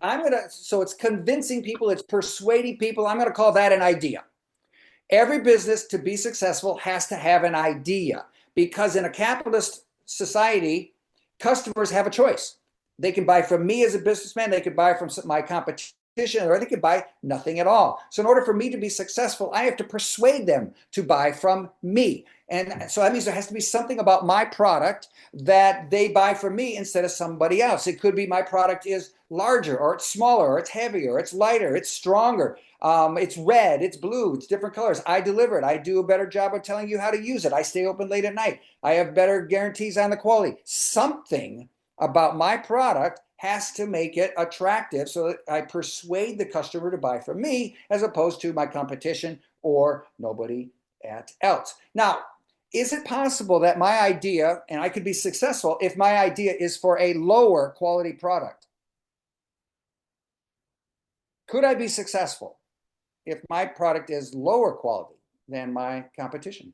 So it's convincing people, it's persuading people. I'm going to call that an idea. Every business, to be successful, has to have an idea, because in a capitalist society, customers have a choice. They can buy from me as a businessman, they could buy from my competition, or they could buy nothing at all. So in order for me to be successful, I have to persuade them to buy from me. And so that means there has to be something about my product that they buy from me instead of somebody else. It could be my product is larger, or it's smaller, or it's heavier, or it's lighter, it's stronger, it's red, it's blue, it's different colors. I deliver it. I do a better job of telling you how to use it. I stay open late at night. I have better guarantees on the quality. Something about my product has to make it attractive so that I persuade the customer to buy from me as opposed to my competition or nobody else. Now, is it possible that my idea, and I could be successful if my idea is for a lower quality product? Could I be successful if my product is lower quality than my competition?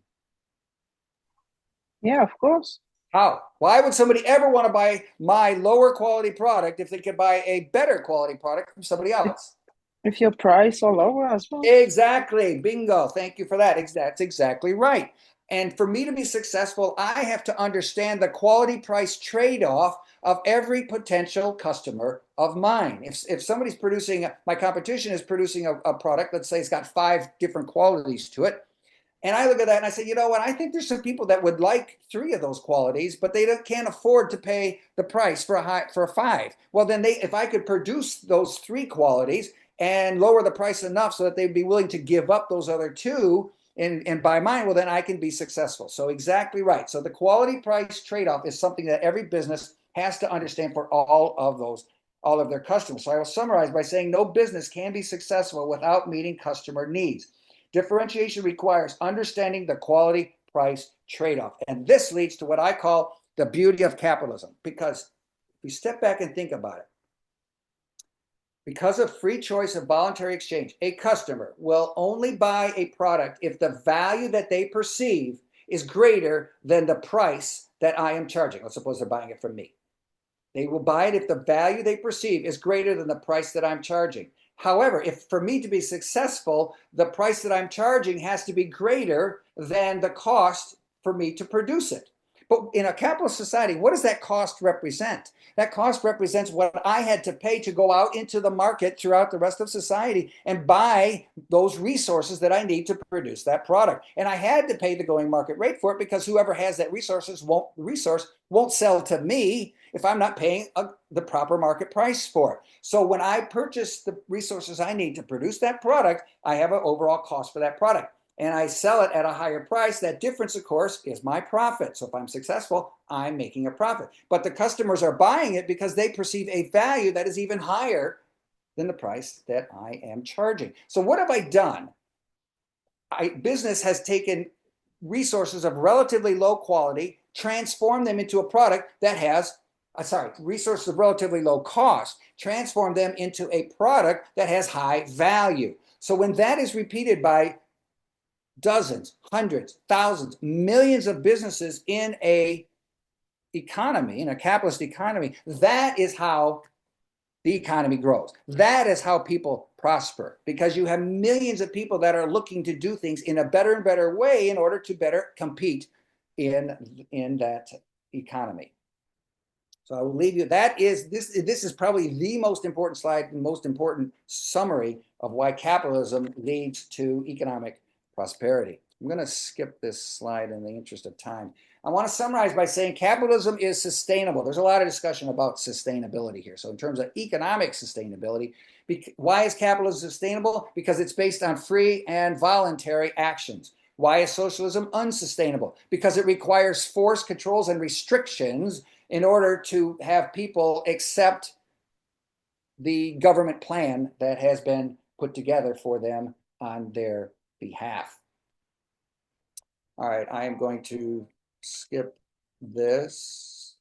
Yeah, of course. How? Why would somebody ever want to buy my lower quality product if they could buy a better quality product from somebody else? If your price are lower as well. Exactly. Bingo. Thank you for that. That's exactly right. And for me to be successful, I have to understand the quality price trade-off of every potential customer of mine. If somebody's producing, my competition is producing a product, let's say it's got 5 different qualities to it. And I look at that and I say, you know what? I think there's some people that would like 3 of those qualities, but they can't afford to pay the price for a 5. Well, then if I could produce those 3 qualities and lower the price enough so that they'd be willing to give up those other 2 and buy mine, well, then I can be successful. So exactly right. So the quality price trade-off is something that every business has to understand for all of their customers. So I will summarize by saying no business can be successful without meeting customer needs. Differentiation requires understanding the quality price trade-off. And this leads to what I call the beauty of capitalism, because if we step back and think about it, because of free choice of voluntary exchange, a customer will only buy a product if the value that they perceive is greater than the price that I am charging. Let's suppose they're buying it from me. They will buy it if the value they perceive is greater than the price that I'm charging. However, if for me to be successful, the price that I'm charging has to be greater than the cost for me to produce it. But in a capitalist society, what does that cost represent? That cost represents what I had to pay to go out into the market throughout the rest of society and buy those resources that I need to produce that product. And I had to pay the going market rate for it, because whoever has that resource won't sell to me if I'm not paying the proper market price for it. So when I purchase the resources I need to produce that product, I have an overall cost for that product. And I sell it at a higher price. That difference, of course, is my profit. So if I'm successful, I'm making a profit. But the customers are buying it because they perceive a value that is even higher than the price that I am charging. So what have I done? Business has taken resources of relatively low quality transform them into a product that has, resources of relatively low cost, transform them into a product that has high value. So when that is repeated by dozens, hundreds, thousands, millions of businesses in a economy, in a capitalist economy, that is how the economy grows. That is how people prosper, because you have millions of people that are looking to do things in a better and better way in order to better compete in that economy. So I will leave you. This is probably the most important slide, the most important summary of why capitalism leads to economic prosperity. I'm going to skip this slide in the interest of time. I want to summarize by saying capitalism is sustainable. There's a lot of discussion about sustainability here. So in terms of economic sustainability, why is capitalism sustainable? Because it's based on free and voluntary actions. Why is socialism unsustainable? Because it requires force, controls, and restrictions in order to have people accept the government plan that has been put together for them on their behalf. All right, I am going to skip this.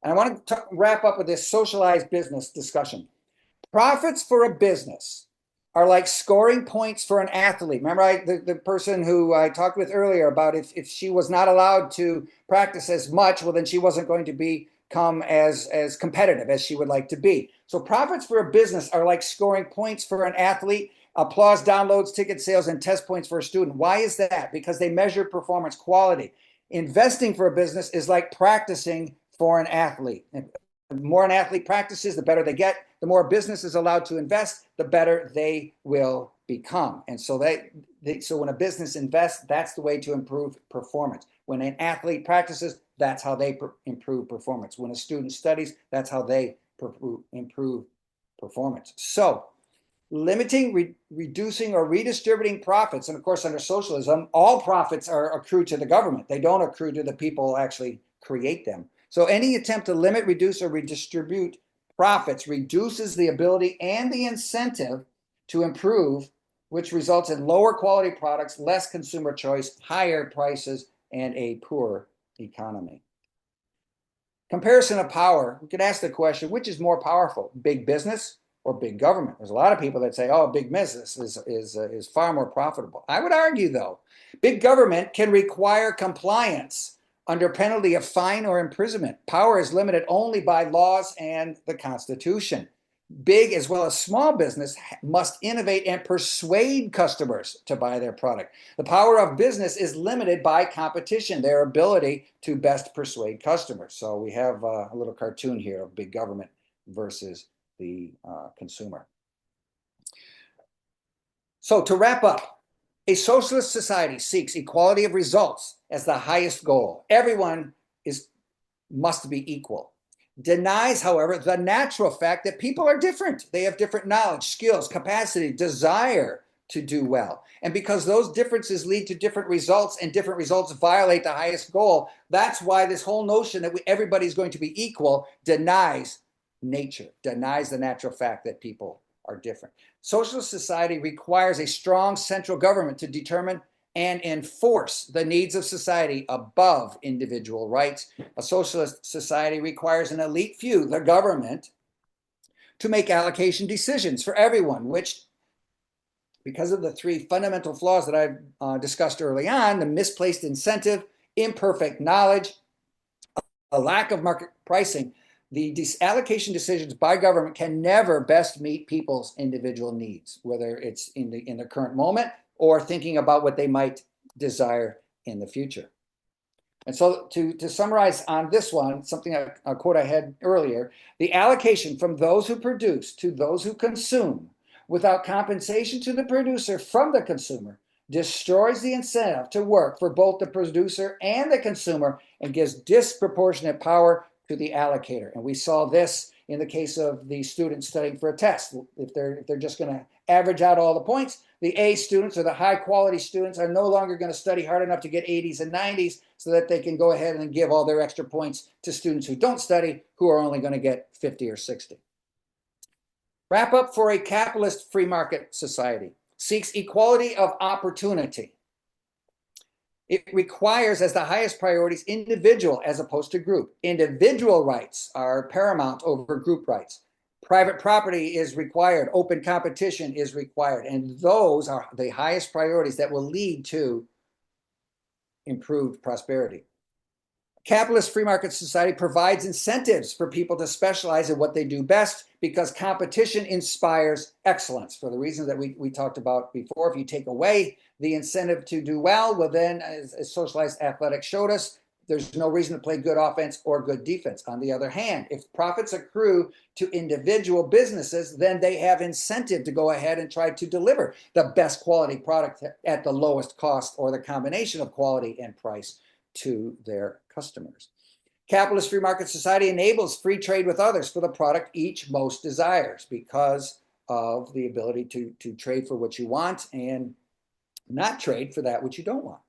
And I want to wrap up with this socialized business discussion. Profits for a business are like scoring points for an athlete. Remember the person who I talked with earlier about if she was not allowed to practice as much, well, then she wasn't going to become as competitive as she would like to be. So profits for a business are like scoring points for an athlete, applause, downloads, ticket sales, and test points for a student. Why is that? Because they measure performance quality. Investing for a business is like practicing for an athlete. The more an athlete practices, the better they get. The more a business is allowed to invest, the better they will become. And so so when a business invests, that's the way to improve performance. When an athlete practices, that's how they improve performance. When a student studies, that's how they improve performance. So limiting, reducing, or redistributing profits, and of course under socialism, all profits are accrued to the government. They don't accrue to the people who actually create them. So any attempt to limit, reduce, or redistribute profits reduces the ability and the incentive to improve, which results in lower quality products, less consumer choice, higher prices, and a poor economy. Comparison of power. We could ask the question, which is more powerful, big business or big government? There's a lot of people that say, oh, big business is far more profitable. I would argue, though, big government can require compliance under penalty of fine or imprisonment. Power is limited only by laws and the Constitution. Big as well as small business must innovate and persuade customers to buy their product. The power of business is limited by competition, their ability to best persuade customers. So we have a little cartoon here of big government versus the consumer. So to wrap up, a socialist society seeks equality of results as the highest goal. Everyone must be equal. Denies, however, the natural fact that people are different. They have different knowledge, skills, capacity, desire to do well. And because those differences lead to different results and different results violate the highest goal, that's why this whole notion that everybody's going to be equal denies nature, denies the natural fact that people are different. Socialist society requires a strong central government to determine and enforce the needs of society above individual rights. A socialist society requires an elite few, the government, to make allocation decisions for everyone, which, because of the three fundamental flaws that I've discussed early on, the misplaced incentive, imperfect knowledge, a lack of market pricing, the allocation decisions by government can never best meet people's individual needs, whether it's in the current moment or thinking about what they might desire in the future. And so to summarize on this one, a quote I had earlier, the allocation from those who produce to those who consume without compensation to the producer from the consumer destroys the incentive to work for both the producer and the consumer and gives disproportionate power to the allocator. And we saw this in the case of the students studying for a test. If they're just going to average out all the points, the A students or the high quality students are no longer going to study hard enough to get 80s and 90s so that they can go ahead and give all their extra points to students who don't study, who are only going to get 50 or 60. Wrap up for a capitalist free market society. seeks equality of opportunity. It requires as the highest priorities individual as opposed to group. Individual rights are paramount over group rights. Private property is required. Open competition is required. And those are the highest priorities that will lead to improved prosperity. Capitalist free market society provides incentives for people to specialize in what they do best because competition inspires excellence for the reasons that we talked about before. If you take away the incentive to do well, then as socialized athletics showed us, there's no reason to play good offense or good defense. On the other hand, if profits accrue to individual businesses, then they have incentive to go ahead and try to deliver the best quality product at the lowest cost or the combination of quality and price to their customers. Capitalist free market society enables free trade with others for the product each most desires because of the ability to trade for what you want and not trade for that which you don't want.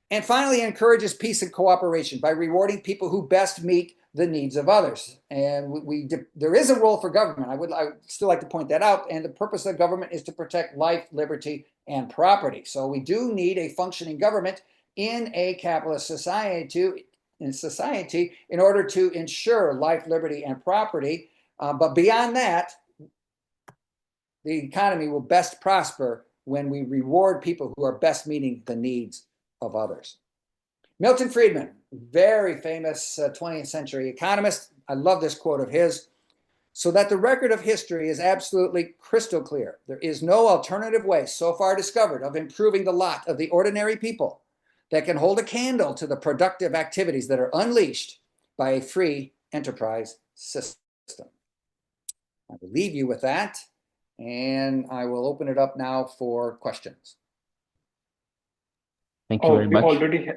And finally, encourages peace and cooperation by rewarding people who best meet the needs of others. And there is a role for government. I would still like to point that out. And the purpose of government is to protect life, liberty, and property. So we do need a functioning government in a capitalist society in order to ensure life, liberty, and property. But beyond that, the economy will best prosper when we reward people who are best meeting the needs of others. Milton Friedman, very famous 20th century economist. I love this quote of his. So that the record of history is absolutely crystal clear. There is no alternative way so far discovered of improving the lot of the ordinary people that can hold a candle to the productive activities that are unleashed by a free enterprise system. I will leave you with that, and I will open it up now for questions. Thank you very We much. already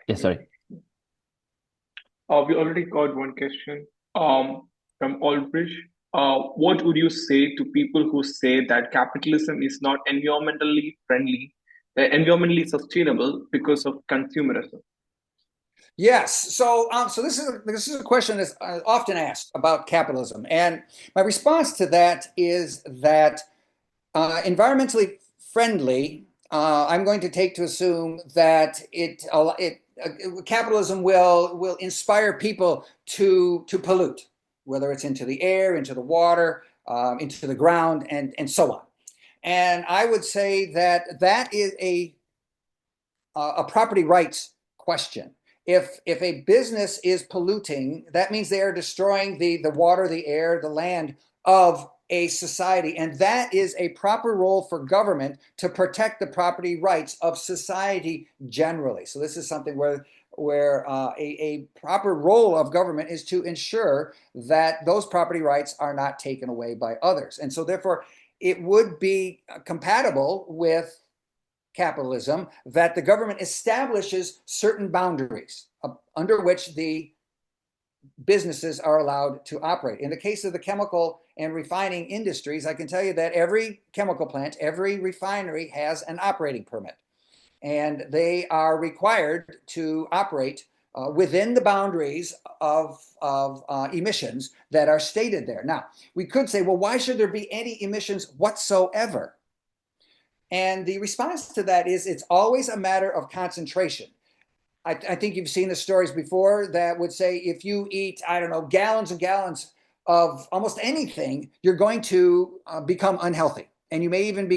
Yes, sorry. we already got one question from Aldrich. What would you say to people who say that capitalism is not environmentally friendly, environmentally sustainable because of consumerism? Yes. So this is a question that's often asked about capitalism, and my response to that is that environmentally friendly, I'm going to take to assume that capitalism will inspire people to pollute, whether it's into the air, into the water, into the ground, and so on. And I would say that is a property rights question. If a business is polluting, that means they are destroying the water, the air, the land of a society. And that is a proper role for government to protect the property rights of society generally. So this is something where a proper role of government is to ensure that those property rights are not taken away by others. And so therefore, it would be compatible with capitalism that the government establishes certain boundaries under which the businesses are allowed to operate. In the case of the chemical and refining industries, I can tell you that every chemical plant, every refinery has an operating permit, and they are required to operate within the boundaries of emissions that are stated there. Now, we could say, well, why should there be any emissions whatsoever? And the response to that is it's always a matter of concentration. I think you've seen the stories before that would say if you eat, I don't know, gallons and gallons of almost anything, you're going to become unhealthy. And you may even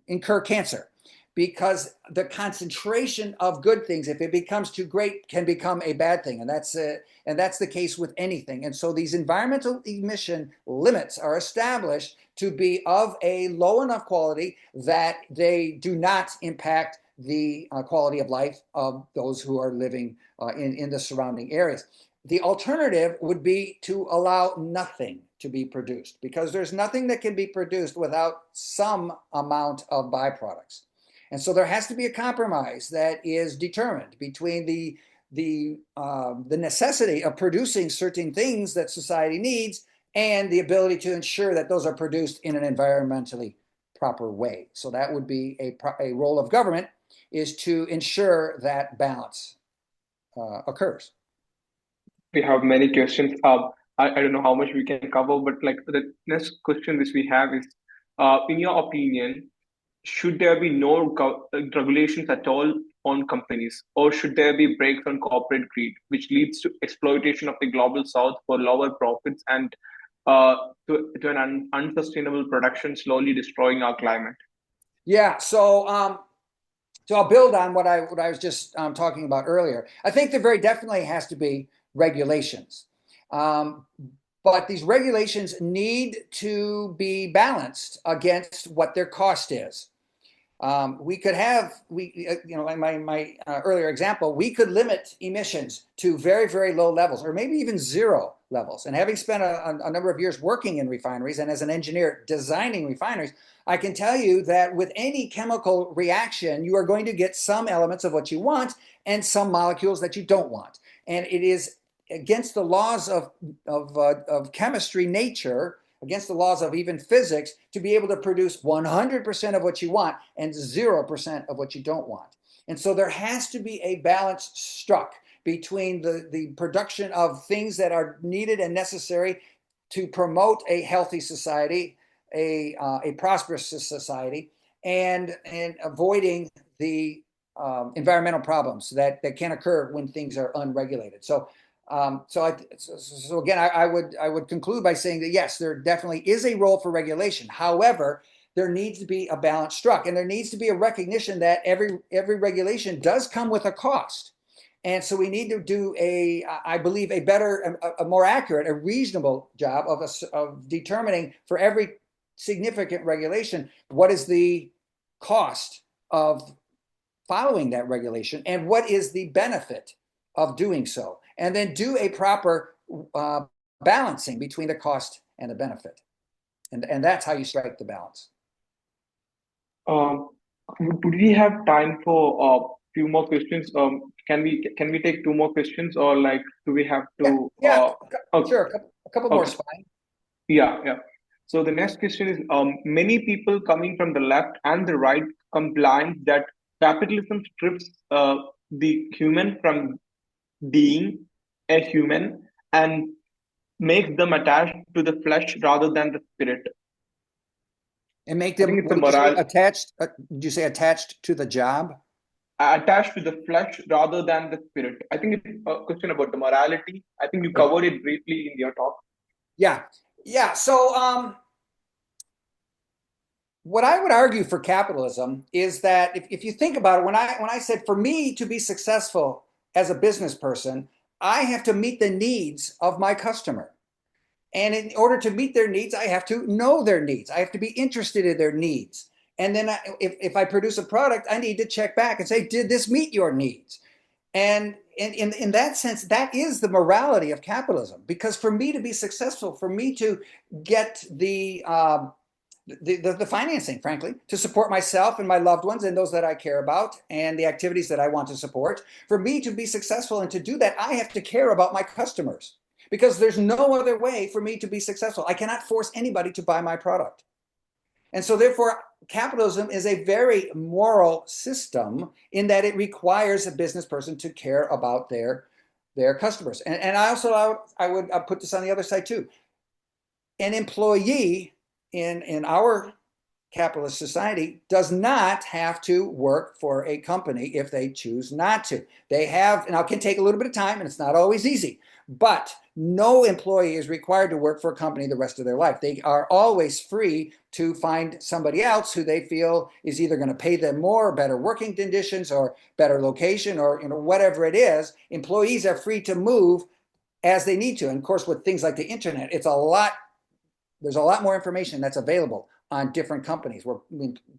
incur cancer, because the concentration of good things, if it becomes too great, can become a bad thing. And that's the case with anything. And so these environmental emission limits are established to be of a low enough quality that they do not impact the quality of life of those who are living in the surrounding areas. The alternative would be to allow nothing to be produced, because there's nothing that can be produced without some amount of byproducts. And so there has to be a compromise that is determined between the necessity of producing certain things that society needs and the ability to ensure that those are produced in an environmentally proper way. So that would be a role of government, is to ensure that balance occurs. We have many questions. I don't know how much we can cover, but like the next question which we have is, In your opinion, should there be no regulations at all on companies, or should there be brakes on corporate greed, which leads to exploitation of the global south for lower profits and uh, to an unsustainable production, slowly destroying our climate? Yeah. So I'll build on what I was just talking about earlier. I think there very definitely has to be regulations. Um, but these regulations need to be balanced against what their cost is. We could have, in my earlier example, we could limit emissions to very, very low levels, or maybe even zero levels. And having spent a number of years working in refineries and as an engineer designing refineries, I can tell you that with any chemical reaction, you are going to get some elements of what you want and some molecules that you don't want. And it is against the laws of chemistry, nature, against the laws of even physics, to be able to produce 100% of what you want and 0% of what you don't want. And so there has to be a balance struck between the production of things that are needed and necessary to promote a healthy society, a prosperous society, and avoiding the environmental problems that can occur when things are unregulated. So again, I would conclude by saying that yes, there definitely is a role for regulation. However, there needs to be a balance struck, and there needs to be a recognition that every regulation does come with a cost. And so we need to do I believe, a better, a more accurate, a reasonable job of determining for every significant regulation what is the cost of following that regulation and what is the benefit of doing so, and then do a proper balancing between the cost and the benefit. And that's how you strike the balance. Would we have time for a few more questions? Can we take two more questions, or like do we have to? Sure, a couple more is fine. Yeah. So the next question is: many people coming from the left and the right complain that capitalism strips the human from being a human and makes them attached to the flesh rather than the spirit. And make them, what did you say, attached? Did you say attached to the job? Attached to the flesh rather than the spirit. I think it's a question about the morality. I think you covered it briefly in your talk. Yeah. So what I would argue for capitalism is that if you think about it, when I said for me to be successful as a business person, I have to meet the needs of my customer. And in order to meet their needs, I have to know their needs. I have to be interested in their needs. And then if I produce a product, I need to check back and say, did this meet your needs? And in that sense, that is the morality of capitalism. Because for me to be successful, for me to get the financing, frankly, to support myself and my loved ones and those that I care about and the activities that I want to support, for me to be successful and to do that, I have to care about my customers. Because there's no other way for me to be successful. I cannot force anybody to buy my product. And so therefore, capitalism is a very moral system in that it requires a business person to care about their customers. And I would put this on the other side too. An employee in our capitalist society does not have to work for a company if they choose not to. They have, and it can take a little bit of time, and it's not always easy, but no employee is required to work for a company the rest of their life. They are always free to find somebody else who they feel is either going to pay them more, better working conditions, or better location, or whatever it is. Employees are free to move as they need to. And of course, with things like the internet, there's a lot more information that's available on different companies where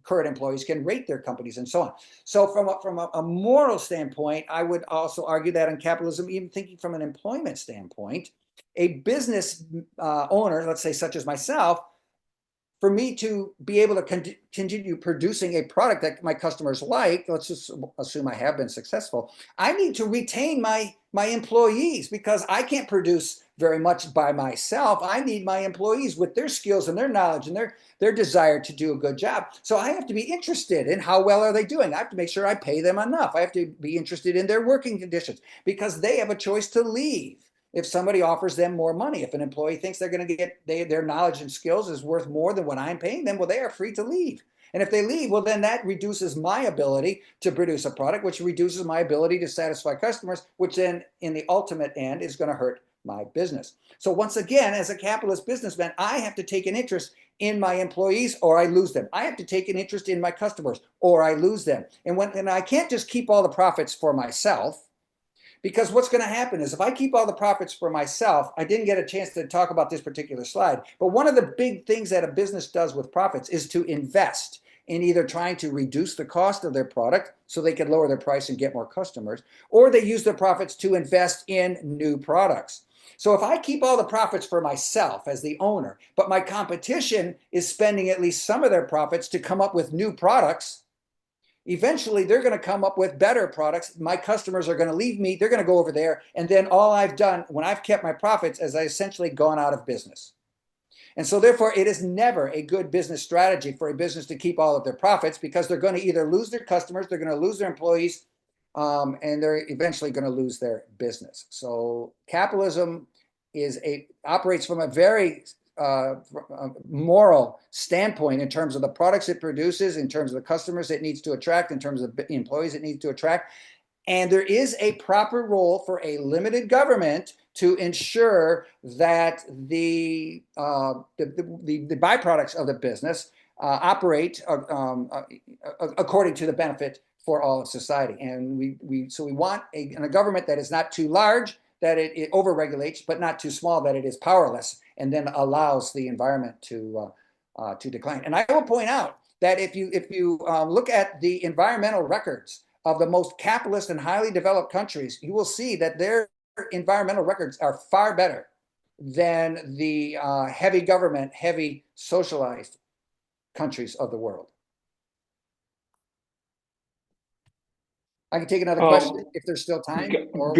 current employees can rate their companies and so on. So from a moral standpoint, I would also argue that in capitalism, even thinking from an employment standpoint, a business owner, let's say such as myself, for me to be able to continue producing a product that my customers like, let's just assume I have been successful, I need to retain my employees, because I can't produce very much by myself. I need my employees with their skills and their knowledge and their desire to do a good job. So I have to be interested in how well are they doing. I have to make sure I pay them enough. I have to be interested in their working conditions, because they have a choice to leave if somebody offers them more money. If an employee thinks they're going to get their knowledge and skills is worth more than what I'm paying them, well, they are free to leave. And if they leave, well, then that reduces my ability to produce a product, which reduces my ability to satisfy customers, which then in the ultimate end is going to hurt my business. So once again, as a capitalist businessman, I have to take an interest in my employees or I lose them. I have to take an interest in my customers or I lose them. And I can't just keep all the profits for myself, because what's going to happen is if I keep all the profits for myself, I didn't get a chance to talk about this particular slide, but one of the big things that a business does with profits is to invest in either trying to reduce the cost of their product so they can lower their price and get more customers, or they use their profits to invest in new products. So if I keep all the profits for myself as the owner, but my competition is spending at least some of their profits to come up with new products, eventually they're going to come up with better products. My customers are going to leave me. They're going to go over there. And then all I've done when I've kept my profits is I essentially gone out of business. And so therefore it is never a good business strategy for a business to keep all of their profits, because they're going to either lose their customers, they're going to lose their employees, and they're eventually going to lose their business. So capitalism operates from a very moral standpoint in terms of the products it produces, in terms of the customers it needs to attract, in terms of the employees it needs to attract. And there is a proper role for a limited government to ensure that the byproducts of the business operate according to the benefit for all of society. And we want a government that is not too large, that it overregulates, but not too small, that it is powerless, and then allows the environment to decline. And I will point out that if you look at the environmental records of the most capitalist and highly developed countries, you will see that their environmental records are far better than the heavy government, heavy socialized countries of the world. I can take another question if there's still time. Or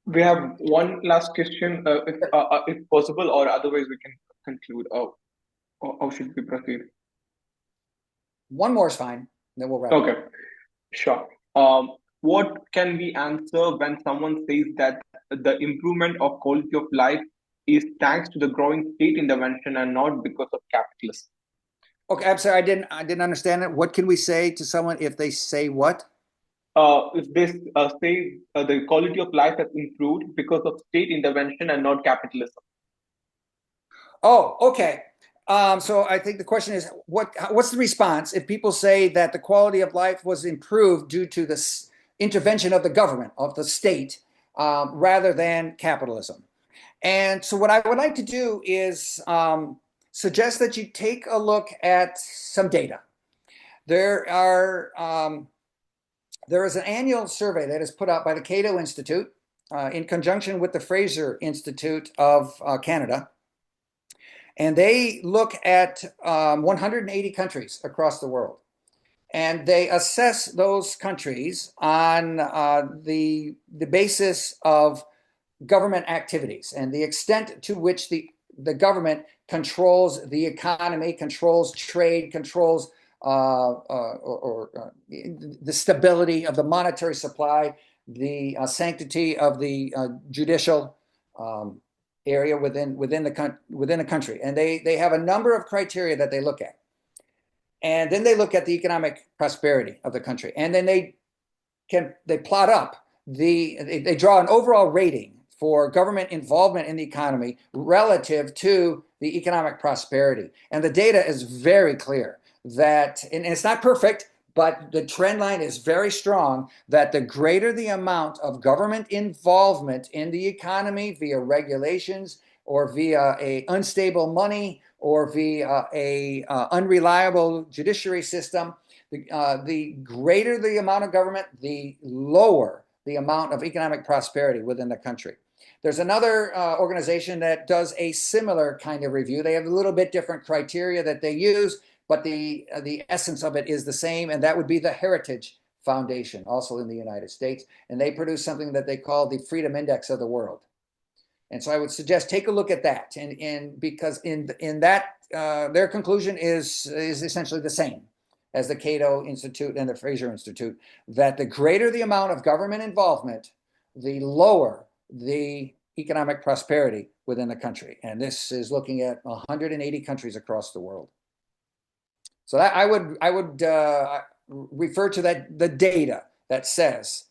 we have one last question, if possible, or otherwise we can conclude. How should we proceed? One more is fine, then we'll wrap up. Sure. What can we answer when someone says that the improvement of quality of life is thanks to the growing state intervention and not because of capitalism? Okay, I'm sorry, I didn't understand it. What can we say to someone if they say what? If they say the quality of life has improved because of state intervention and not capitalism. Oh, okay. So I think the question is, what's the response if people say that the quality of life was improved due to the intervention of the government, of the state, rather than capitalism? And so what I would like to do is suggest that you take a look at some data. There is an annual survey that is put out by the Cato Institute in conjunction with the Fraser Institute of Canada. And they look at 180 countries across the world. And they assess those countries on the basis of government activities and the extent to which the government controls the economy, controls trade, controls the stability of the monetary supply, the sanctity of the judicial area within the country. And they have a number of criteria that they look at. And then they look at the economic prosperity of the country. And then they plot up they draw an overall rating for government involvement in the economy relative to the economic prosperity. And the data is very clear that, and it's not perfect, but the trend line is very strong, that the greater the amount of government involvement in the economy via regulations or via a unstable money or via a unreliable judiciary system, the greater the amount of government, the lower the amount of economic prosperity within the country. There's another organization that does a similar kind of review. They have a little bit different criteria that they use, but the essence of it is the same, and that would be the Heritage Foundation, also in the United States. And they produce something that they call the Freedom Index of the World. And so I would suggest take a look at that, and because in that their conclusion is essentially the same as the Cato Institute and the Fraser Institute, that the greater the amount of government involvement, the lower the economic prosperity within the country. And this is looking at 180 countries across the world. So that I would refer to the data that says,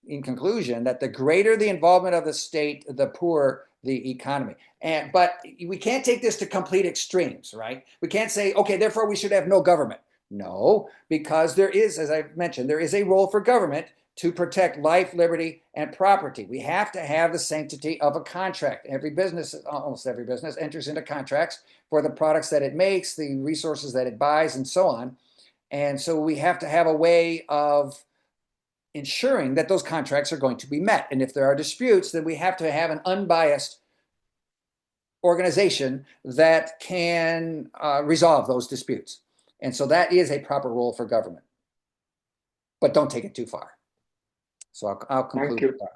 in conclusion, that the greater the involvement of the state, the poorer the economy. But we can't take this to complete extremes, right? We can't say, okay, therefore we should have no government. No, because there is, as I mentioned, there is a role for government to protect life, liberty, and property. We have to have the sanctity of a contract. Every business, almost every business, enters into contracts for the products that it makes, the resources that it buys, and so on. And so we have to have a way of ensuring that those contracts are going to be met. And if there are disputes, then we have to have an unbiased organization that can resolve those disputes. And so that is a proper role for government. But don't take it too far. So I'll conclude with that.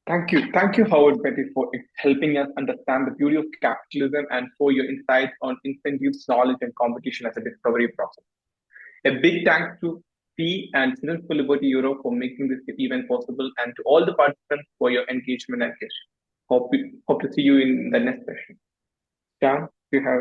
Thank you, Howard Beatty, for helping us understand the beauty of capitalism and for your insights on incentives, knowledge, and competition as a discovery process. A big thanks to P and Citizens for Liberty Europe for making this event possible, and to all the participants for your engagement and question. Hope to see you in the next session. John, you have